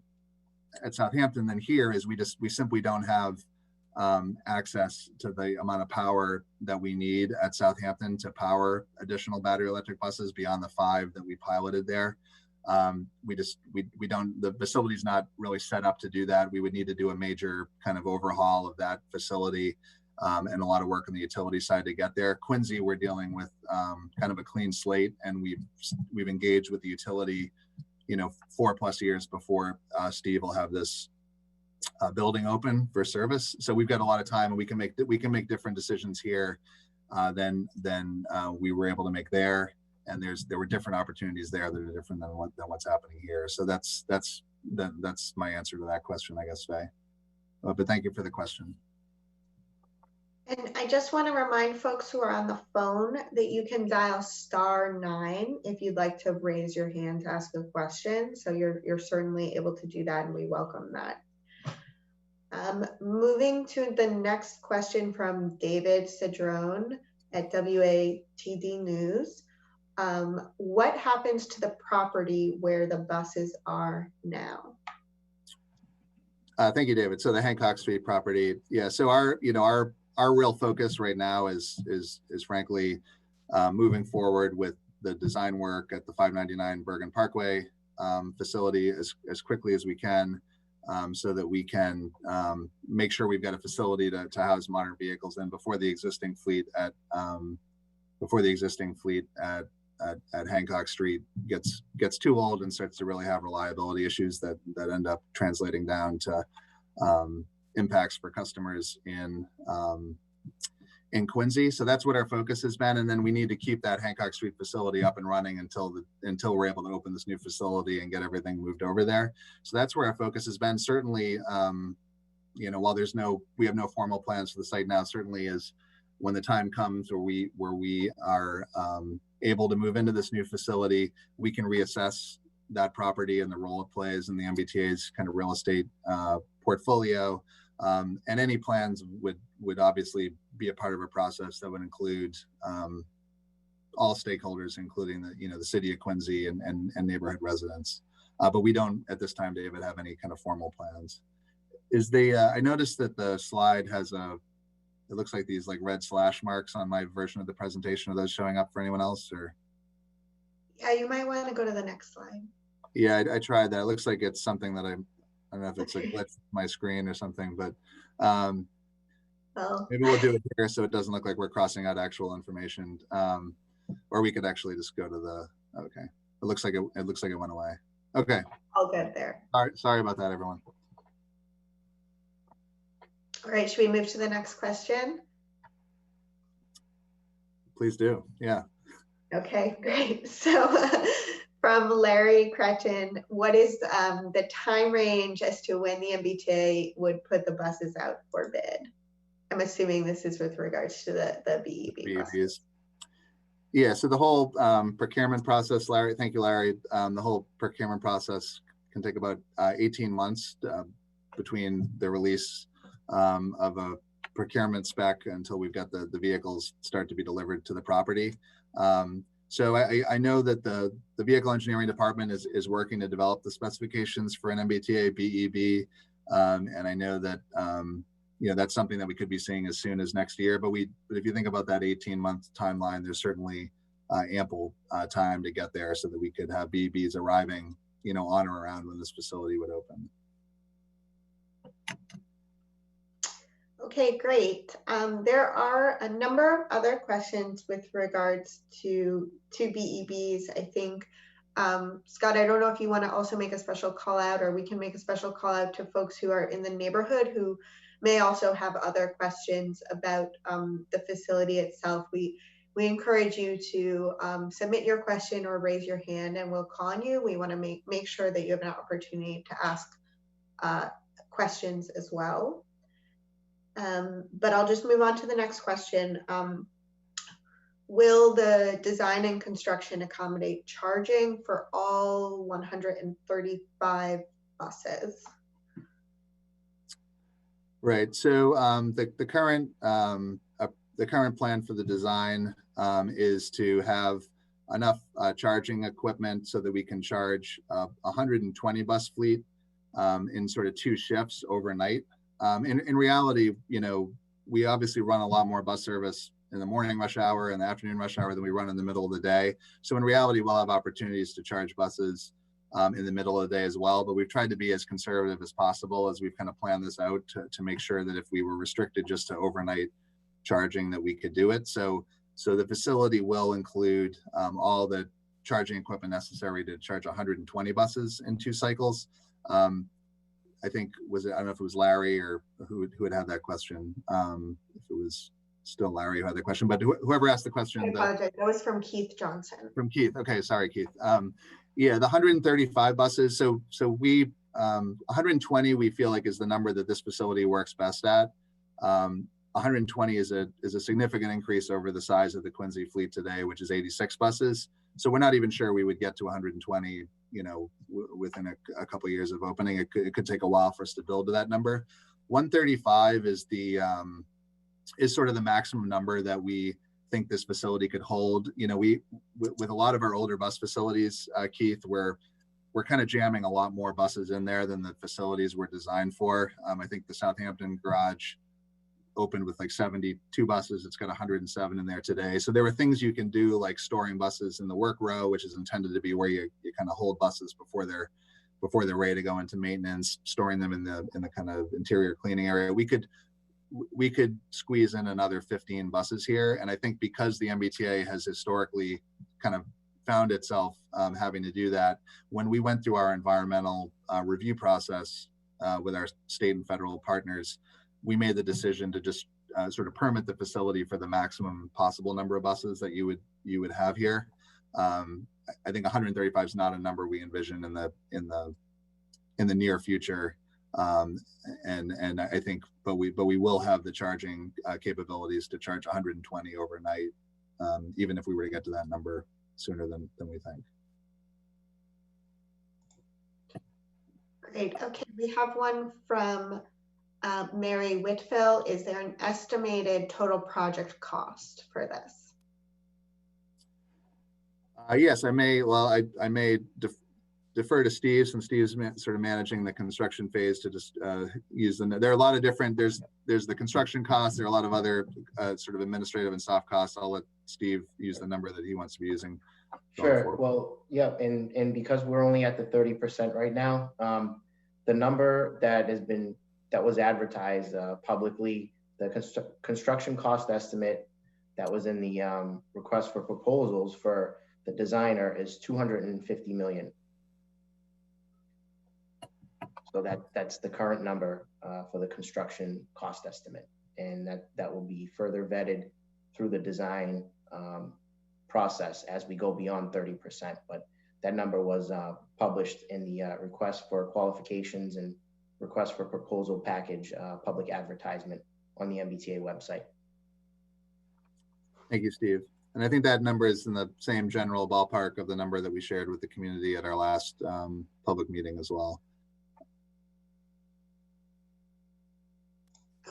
at Southampton than here is we simply don't have access to the amount of power that we need at Southampton to power additional battery electric buses beyond the 5 that we piloted there. We don't, the facility's not really set up to do that. We would need to do a major kind of overhaul of that facility and a lot of work on the utility side to get there. Quincy, we're dealing with kind of a clean slate, and we've engaged with the utility, you know, 4+ years before Steve will have this building open for service. So we've got a lot of time, and we can make different decisions here than we were able to make there. And there were different opportunities there that are different than what's happening here. So that's my answer to that question, I guess, Faye. But thank you for the question. And I just want to remind folks who are on the phone that you can dial *9 if you'd like to raise your hand to ask a question. So you're certainly able to do that, and we welcome that. Moving to the next question from David Cedrone at WATD News. What happens to the property where the buses are now? Thank you, David. So the Hancock Street property, yeah. So our real focus right now is frankly moving forward with the design work at the 599 Bergen Parkway facility as quickly as we can, so that we can make sure we've got a facility to house modern vehicles in before the existing fleet at Hancock Street gets too old and starts to really have reliability issues that end up translating down to impacts for customers in Quincy. So that's what our focus has been. And then we need to keep that Hancock Street facility up and running until we're able to open this new facility and get everything moved over there. So that's where our focus has been. Certainly, you know, while we have no formal plans for the site now, certainly is when the time comes where we are able to move into this new facility, we can reassess that property and the role it plays in the MBTA's kind of real estate portfolio. And any plans would obviously be a part of a process that would include all stakeholders, including the city of Quincy and neighborhood residents. But we don't at this time, David, have any kind of formal plans. I noticed that the slide has it looks like these like red slash marks on my version of the presentation. Are those showing up for anyone else, or? Yeah, you might want to go to the next slide. Yeah, I tried that. It looks like it's something that I don't know if it's a glitch with my screen or something, but maybe we'll do it here so it doesn't look like we're crossing out actual information. Or we could actually just go to the, okay. It looks like it went away. Okay. I'll get there. Sorry about that, everyone. All right, should we move to the next question? Please do, yeah. Okay, great. So from Larry Cretton, what is the time range as to when the MBTA would put the buses out for bid? I'm assuming this is with regards to the BEB buses. Yeah, so the whole procurement process, Larry, thank you, Larry. The whole procurement process can take about 18 months between the release of a procurement spec until we've got the vehicles start to be delivered to the property. So I know that the vehicle engineering department is working to develop the specifications for an MBTA BEB, and I know that that's something that we could be seeing as soon as next year. But if you think about that 18-month timeline, there's certainly ample time to get there so that we could have BEBs arriving, on or around when this facility would open. Okay, great. There are a number of other questions with regards to BEBs. I think, Scott, I don't know if you want to also make a special call out, or we can make a special call out to folks who are in the neighborhood who may also have other questions about the facility itself. We we encourage you to submit your question or raise your hand and we'll call on you. We want to make sure that you have an opportunity to ask questions as well. But I'll just move on to the next question. Will the design and construction accommodate charging for all 135 buses? Right. So the current plan for the design is to have enough charging equipment so that we can charge 120 bus fleet in sort of 2 shifts overnight. In reality, you know, we obviously run a lot more bus service in the morning rush hour and the afternoon rush hour than we run in the middle of the day. So in reality, we'll have opportunities to charge buses in the middle of the day as well. But we've tried to be as conservative as possible as we've kind of planned this out to make sure that if we were restricted just to overnight charging, that we could do it. So the facility will include all the charging equipment necessary to charge 120 buses in 2 cycles. I think, I don't know if it was Larry or who had had that question. If it was still Larry who had the question, but whoever asked the question. I apologize. That was from Keith Johnson. From Keith. Okay, sorry, Keith. Yeah, the 135 buses. So we 120 we feel like is the number that this facility works best at. 120 is a significant increase over the size of the Quincy fleet today, which is 86 buses. So we're not even sure we would get to 120, you know, within a couple of years of opening. It could take a while for us to build to that number. 135 is is sort of the maximum number that we think this facility could hold. You know, with a lot of our older bus facilities, Keith, we're kind of jamming a lot more buses in there than the facilities were designed for. I think the Southampton garage opened with like 72 buses. It's got 107 in there today. So there were things you can do, like storing buses in the work row, which is intended to be where you kind of hold buses before they're ready to go into maintenance, storing them in the kind of interior cleaning area. We could squeeze in another 15 buses here. And I think because the MBTA has historically kind of found itself having to do that, when we went through our environmental review process with our state and federal partners, we made the decision to just sort of permit the facility for the maximum possible number of buses that you would have here. I think 135 is not a number we envision in the near future. And I think, but we will have the charging capabilities to charge 120 overnight, even if we were to get to that number sooner than we think. Great. Okay, we have one from Mary Whitfield. Is there an estimated total project cost for this? Yes, I may. Well, I may defer to Steve, since Steve's sort of managing the construction phase, to just use there are a lot of different, there's the construction costs, there are a lot of other sort of administrative and soft costs. I'll let Steve use the number that he wants to be using. Sure. Well, yeah, and because we're only at the 30% right now, the number that was advertised publicly, the construction cost estimate that was in the request for proposals for the designer is $250 million. So that's the current number for the construction cost estimate, and that will be further vetted through the design process as we go beyond 30%. But that number was published in the request for qualifications and request for proposal package public advertisement on the MBTA website. Thank you, Steve. And I think that number is in the same general ballpark of the number that we shared with the community at our last public meeting as well.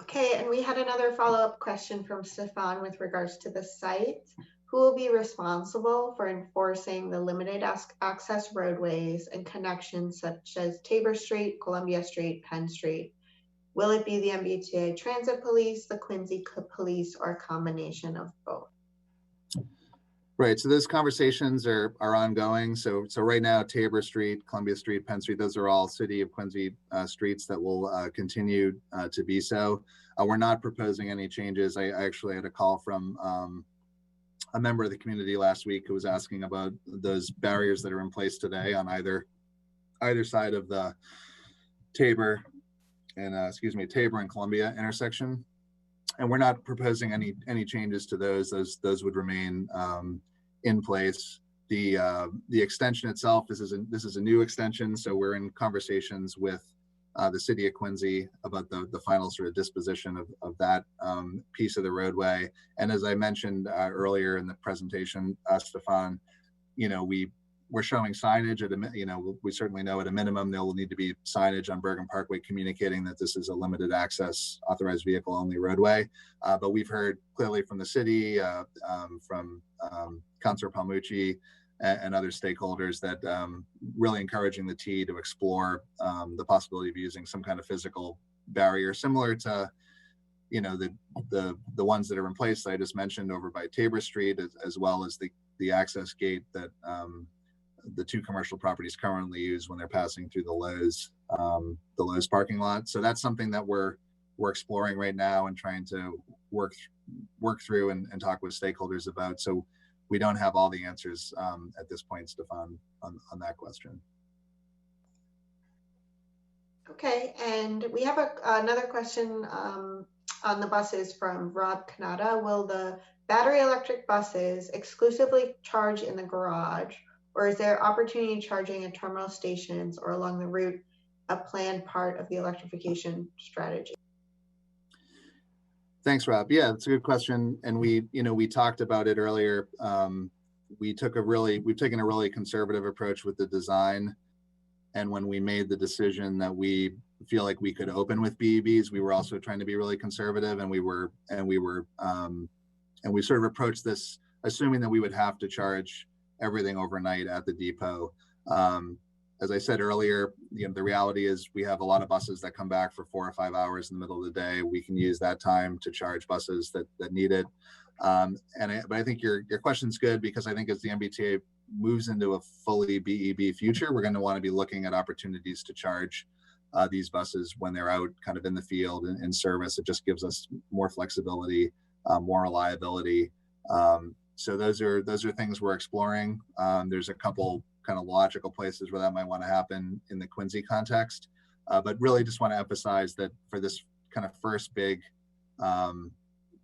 Okay, and we had another follow-up question from Stefan with regards to the site. Who will be responsible for enforcing the limited access roadways and connections such as Tabor Street, Columbia Street, Penn Street? Will it be the MBTA Transit Police, the Quincy Police, or a combination of both? Right, so those conversations are ongoing. So right now, Tabor Street, Columbia Street, Penn Street, those are all City of Quincy streets that will continue to be so. We're not proposing any changes. I actually had a call from a member of the community last week who was asking about those barriers that are in place today on either side of the Tabor and Columbia intersection. we're not proposing any changes to those. Those would remain in place. The extension itself, this is a new extension, so we're in conversations with the city of Quincy about the final sort of disposition of that piece of the roadway. And as I mentioned earlier in the presentation, Stefan, we're showing signage at we certainly know at a minimum there will need to be signage on Bergen Parkway communicating that this is a limited access authorized vehicle only roadway. But we've heard clearly from the city, from Councilor Palmucci and other stakeholders that really encouraging the T to explore the possibility of using some kind of physical barrier similar to the ones that are in place that I just mentioned over by Tabor Street, as well as the access gate that the two commercial properties currently use when they're passing through the Lowe's parking lot. So that's something that we're exploring right now and trying to work through and talk with stakeholders about. So we don't have all the answers at this point, Stefan, on that question. Okay, and we have another question on the buses from Rob Kanata. Will the battery electric buses exclusively charge in the garage, or is there opportunity charging at terminal stations or along the route a planned part of the electrification strategy? Thanks, Rob. Yeah, that's a good question. And we talked about it earlier. We've taken a really conservative approach with the design. And when we made the decision that we feel like we could open with BEVs, we were also trying to be really conservative, and we sort of approached this assuming that we would have to charge everything overnight at the depot. As I said earlier, the reality is we have a lot of buses that come back for 4 or 5 hours in the middle of the day. We can use that time to charge buses that need it. But I think your question's good, because I think as the MBTA moves into a fully BEV future, we're going to want to be looking at opportunities to charge these buses when they're out kind of in the field and in service. It just gives us more flexibility, more reliability. So those are things we're exploring. There's a couple kind of logical places where that might want to happen in the Quincy context, but really just want to emphasize that for this kind of first big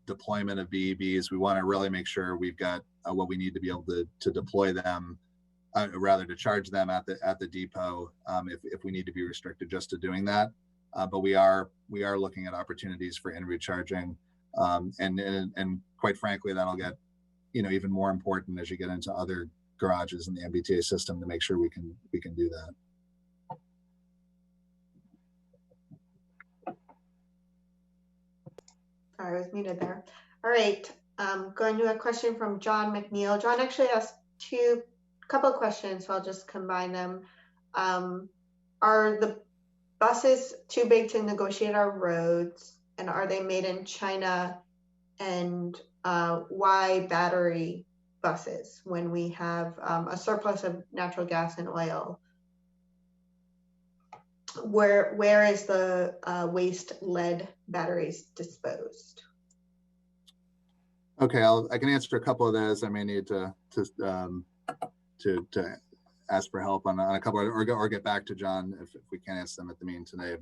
deployment of BEVs, we want to really make sure we've got what we need to be able to deploy them, rather to charge them at the depot if we need to be restricted just to doing that. But we are looking at opportunities for en route charging, and quite frankly, that'll get even more important as you get into other garages in the MBTA system to make sure we can do that. Sorry, I was muted there. All right, going to a question from John McNeil. John actually asked a couple of questions, so I'll just combine them. Are the buses too big to negotiate our roads, and are they made in China? And why battery buses when we have a surplus of natural gas and oil? Where is the waste lead batteries disposed? Okay, I can answer a couple of those. I may need to ask for help on a couple, or get back to John if we can't answer them at the meeting today.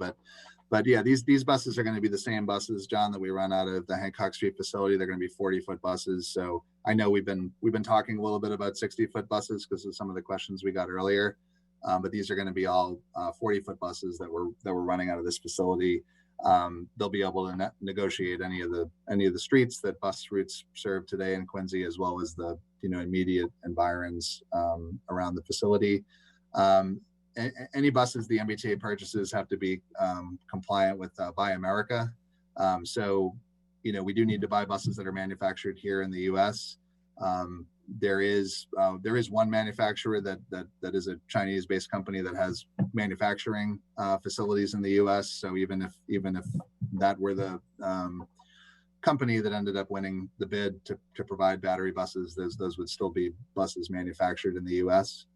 But yeah, these buses are going to be the same buses, John, that we run out of the Hancock Street facility. They're going to be 40-foot buses. So I know we've been talking a little bit about 60-foot buses because of some of the questions we got earlier. But these are going to be all 40-foot buses that we're running out of this facility. They'll be able to negotiate any of the streets that bus routes serve today in Quincy, as well as the immediate environs around the facility. Any buses the MBTA purchases have to be compliant with Buy America. So we do need to buy buses that are manufactured here in the U.S. There is one manufacturer that is a Chinese-based company that has manufacturing facilities in the U.S. So even if that were the company that ended up winning the bid to provide battery buses, those would still be buses manufactured in the U.S.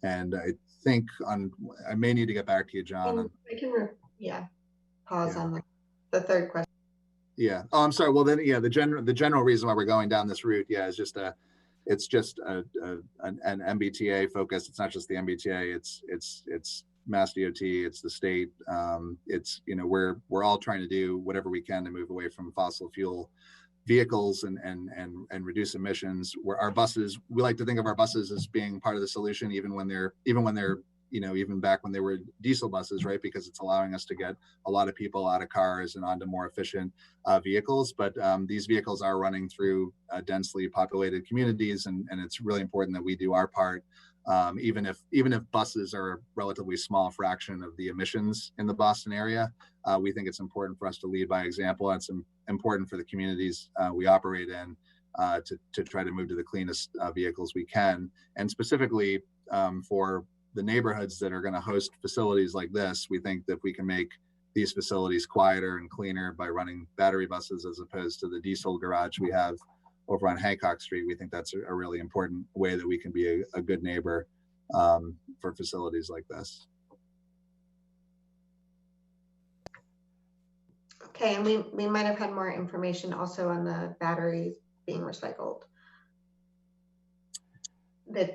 And I think I may need to get back to you, John. I can pause on the third question. Yeah. Oh, I'm sorry. Well, then, yeah, the general reason why we're going down this route, is just an MBTA focus. It's not just the MBTA. It's Mass DOT, it's the state. It's, you know, we're all trying to do whatever we can to move away from fossil fuel vehicles and reduce emissions. Where our buses, we like to think of our buses as being part of the solution, even when they're, you know, even back when they were diesel buses, right? Because it's allowing us to get a lot of people out of cars and onto more efficient vehicles. But these vehicles are running through densely populated communities, and it's really important that we do our part. Even if buses are a relatively small fraction of the emissions in the Boston area, we think it's important for us to lead by example. And it's important for the communities we operate in to try to move to the cleanest vehicles we can. And specifically for the neighborhoods that are going to host facilities like this, we think that we can make these facilities quieter and cleaner by running battery buses as opposed to the diesel garage we have over on Hancock Street. We think that's a really important way that we can be a good neighbor for facilities like this. Okay, and we might have had more information also on the batteries being recycled. That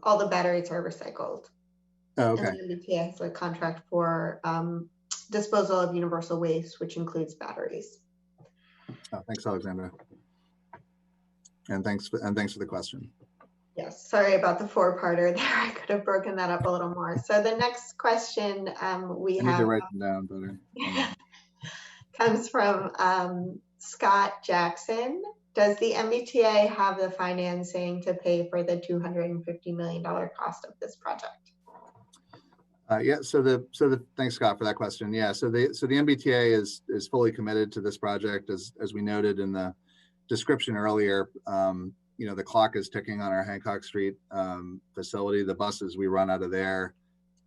all the batteries are recycled. Oh, okay. And the MBTA has a contract for disposal of universal waste, which includes batteries. Oh, thanks, Alexandra. And thanks for the question. Yes, sorry about the four-parter there. I could have broken that up a little more. So the next question we have. I need to write them down better. Comes from Scott Jackson. Does the MBTA have the financing to pay for the $250 million cost of this project? Yeah, thanks, Scott, for that question. Yeah, so the MBTA is fully committed to this project, as we noted in the description earlier. You know, the clock is ticking on our Hancock Street facility. The buses we run out of there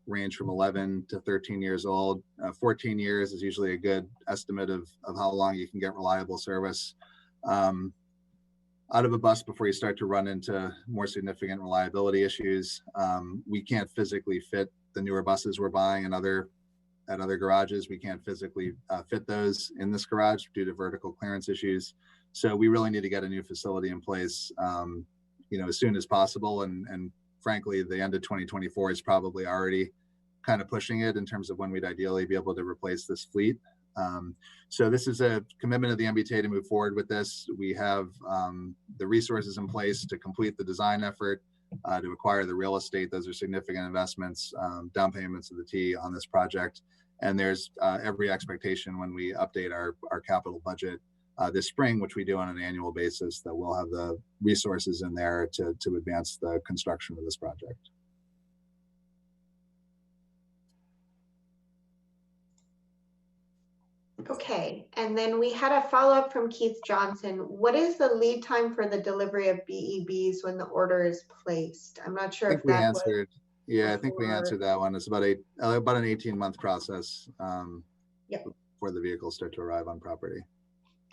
range from 11 to 13 years old. 14 years is usually a good estimate of how long you can get reliable service out of a bus before you start to run into more significant reliability issues. We can't physically fit the newer buses we're buying at other garages. We can't physically fit those in this garage due to vertical clearance issues. So we really need to get a new facility in place, you know, as soon as possible. And frankly, the end of 2024 is probably already kind of pushing it in terms of when we'd ideally be able to replace this fleet. So this is a commitment of the MBTA to move forward with this. We have the resources in place to complete the design effort, to acquire the real estate. Those are significant investments, down payments of the T on this project. And there's every expectation when we update our capital budget this spring, which we do on an annual basis, that we'll have the resources in there to advance the construction of this project. Okay, and then we had a follow-up from Keith Johnson. What is the lead time for the delivery of BEBs when the order is placed? I'm not sure if that answered. Yeah, I think we answered that one. It's about an 18-month process before the vehicles start to arrive on property.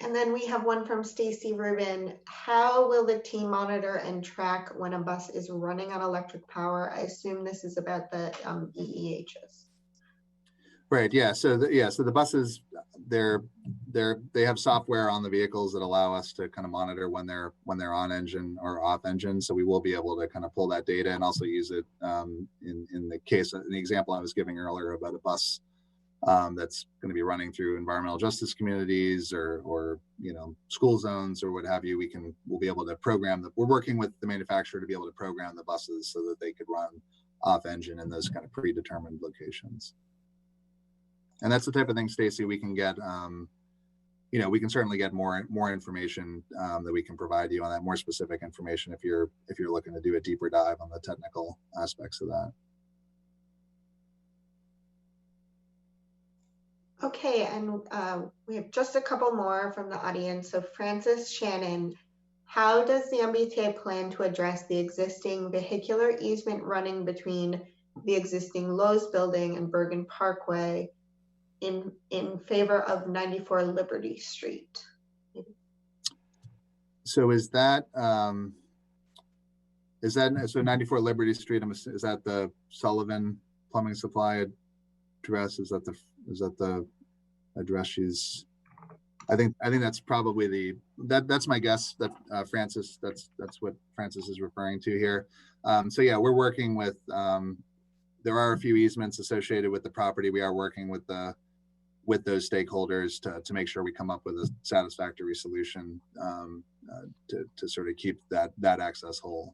And then we have one from Stacy Rubin. How will the team monitor and track when a bus is running on electric power? I assume this is about the EEHs. Right. Yeah. So the buses, they have software on the vehicles that allow us to kind of monitor when they're on engine or off engine. So we will be able to kind of pull that data and also use it in the case, in the example I was giving earlier about a bus that's going to be running through environmental justice communities or you know, school zones or what have you. We'll be able to program we're working with the manufacturer to be able to program the buses so that they could run off engine in those kind of predetermined locations. And that's the type of thing, Stacy, we can get, you know, we can certainly get more information that we can provide you on that, more specific information if you're looking to do a deeper dive on the technical aspects of that. Okay, and we have just a couple more from the audience. So Francis Shannon, how does the MBTA plan to address the existing vehicular easement running between the existing Lowe's building and Bergen Parkway in favor of 94 Liberty Street? So is that so 94 Liberty Street? Is that the Sullivan Plumbing Supply address? Is that the address she's? I think that's probably that's my guess. That Francis, that's what Francis is referring to here. So yeah, we're working with there are a few easements associated with the property. We are working with those stakeholders to make sure we come up with a satisfactory solution to sort of keep that access whole.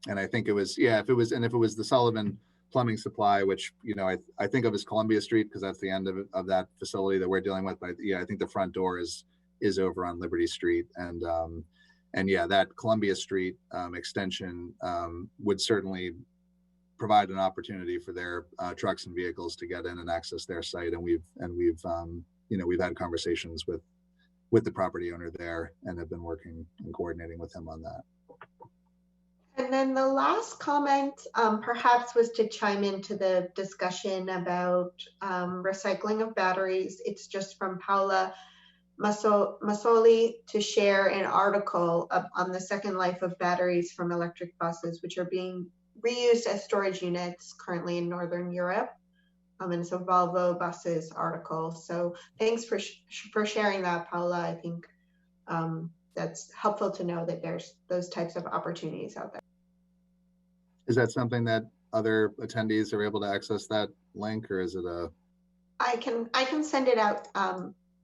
And I think it was, yeah, if it was the Sullivan Plumbing Supply, which, you know, I think of as Columbia Street because that's the end of that facility that we're dealing with. But yeah, I think the front door is over on Liberty Street, and yeah, that Columbia Street extension would certainly provide an opportunity for their trucks and vehicles to get in and access their site. And we've you know, we've had conversations with the property owner there and have been working and coordinating with him on that. And then the last comment perhaps was to chime into the discussion about recycling of batteries. It's just from Paula Masoli to share an article on the second life of batteries from electric buses, which are being reused as storage units currently in Northern Europe. And it's a Volvo Buses article. So thanks for sharing that, Paula. I think that's helpful to know that there's those types of opportunities out there. Is that something that other attendees are able to access that link, or is it a? I can send it out.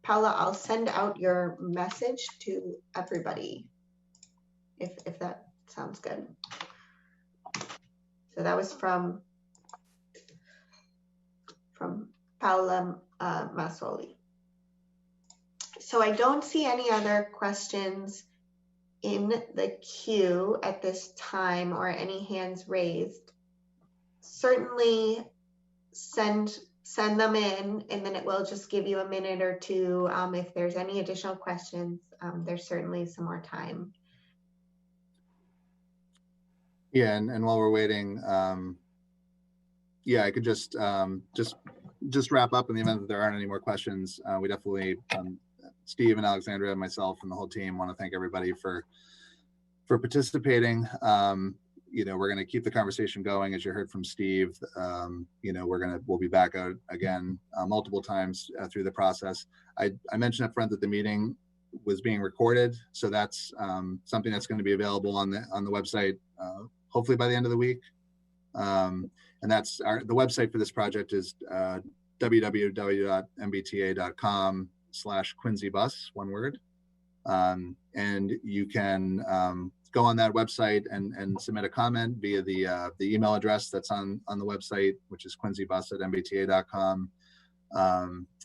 Paula, I'll send out your message to everybody if that sounds good. So that was from Paula Masoli. So I don't see any other questions in the queue at this time or any hands raised. Certainly send them in, and then it will just give you a minute or two. If there's any additional questions, there's certainly some more time. Yeah, and while we're waiting, yeah, I could just wrap up in the event that there aren't any more questions. We definitely, Steve and Alexandra and myself and the whole team want to thank everybody for participating. You know, we're going to keep the conversation going, as you heard from Steve. You know, we'll be back out again multiple times through the process. I mentioned up front that the meeting was being recorded, so that's something that's going to be available on the website hopefully by the end of the week. And that's the website for this project is www.mbta.com/QuincyBus, one word. And you can go on that website and submit a comment via the email address that's on the website, which is QuincyBus@mbta.com.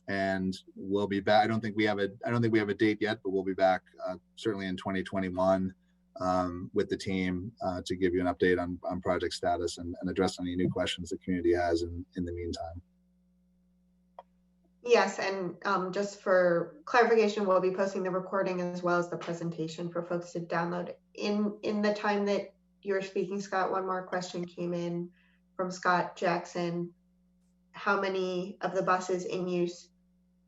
And we'll be back. I don't think we have a date yet, but we'll be back certainly in 2021 with the team to give you an update on project status and address any new questions the community has in the meantime. Yes, and just for clarification, we'll be posting the recording as well as the presentation for folks to download. In the time that you were speaking, Scott, one more question came in from Scott Jackson. How many of the buses in use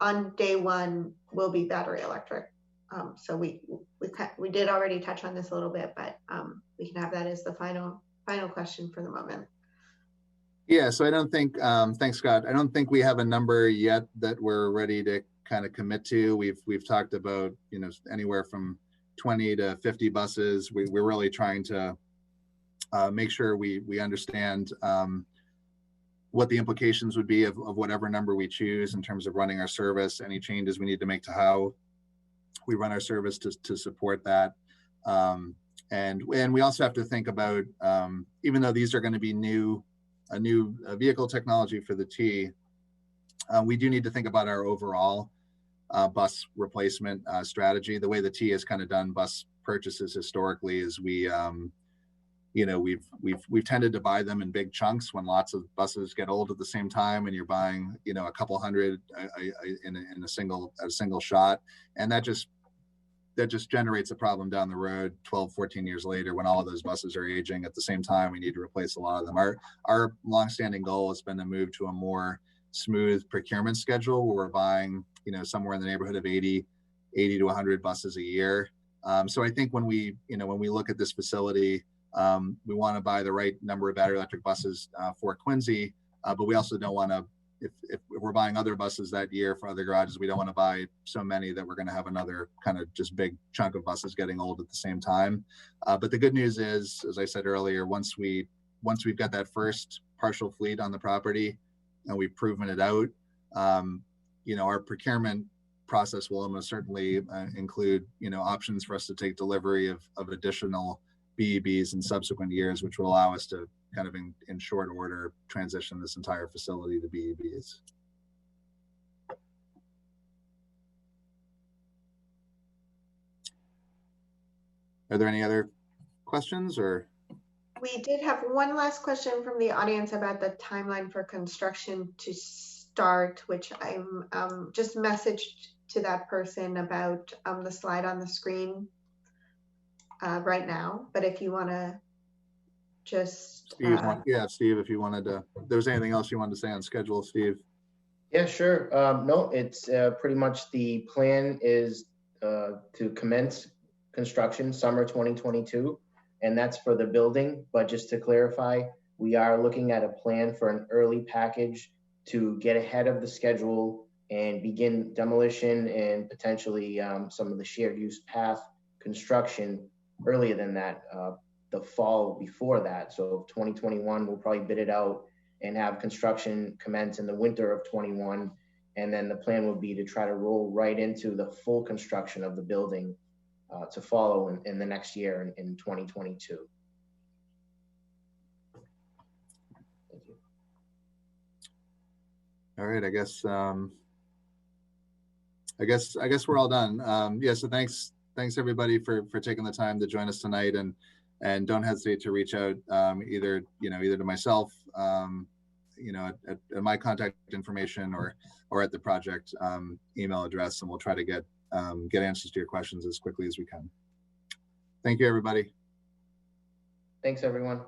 on day one will be battery electric? So we did already touch on this a little bit, but we can have that as the final question for the moment. Yeah, so I don't think, thanks, Scott. I don't think we have a number yet that we're ready to kind of commit to. We've talked about, you know, anywhere from 20 to 50 buses. We're really trying to make sure we understand what the implications would be of whatever number we choose in terms of running our service, any changes we need to make to how we run our service to support that. And we also have to think about, even though these are going to be a new vehicle technology for the T, we do need to think about our overall bus replacement strategy. The way the T has kind of done bus purchases historically is we, you know, we've tended to buy them in big chunks when lots of buses get old at the same time, and you're buying, you know, a couple hundred in a single shot, and that just generates a problem down the road 12, 14 years later when all of those buses are aging at the same time. We need to replace a lot of them. Our longstanding goal has been to move to a more smooth procurement schedule where we're buying, you know, somewhere in the neighborhood of 80 to 100 buses a year. So I think when we look at this facility, we want to buy the right number of battery electric buses for Quincy, but we also don't want to if we're buying other buses that year for other garages, we don't want to buy so many that we're going to have another kind of just big chunk of buses getting old at the same time. But the good news is, as I said earlier, once we've got that first partial fleet on the property and we've proven it out, our procurement process will almost certainly include, options for us to take delivery of additional BEBs in subsequent years, which will allow us to kind of in short order transition this entire facility to BEBs. Are there any other questions or? We did have one last question from the audience about the timeline for construction to start, which I'm just messaged to that person about the slide on the screen right now. But if you want to just Steve, if you wanted to, if there was anything else you wanted to say on schedule, Steve. Yeah, sure. No, it's pretty much the plan is to commence construction summer 2022, and that's for the building. But just to clarify, we are looking at a plan for an early package to get ahead of the schedule and begin demolition and potentially some of the shared use path construction earlier than that, the fall before that. So 2021, we'll probably bid it out and have construction commence in the winter of 21. And then the plan would be to try to roll right into the full construction of the building to follow in the next year in 2022. Thank you. All right, I guess we're all done. Yeah, so thanks everybody for taking the time to join us tonight, and don't hesitate to reach out either to myself, at my contact information or at the project email address, and we'll try to get answers to your questions as quickly as we can. Thank you, everybody. Thanks, everyone.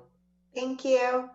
Thank you.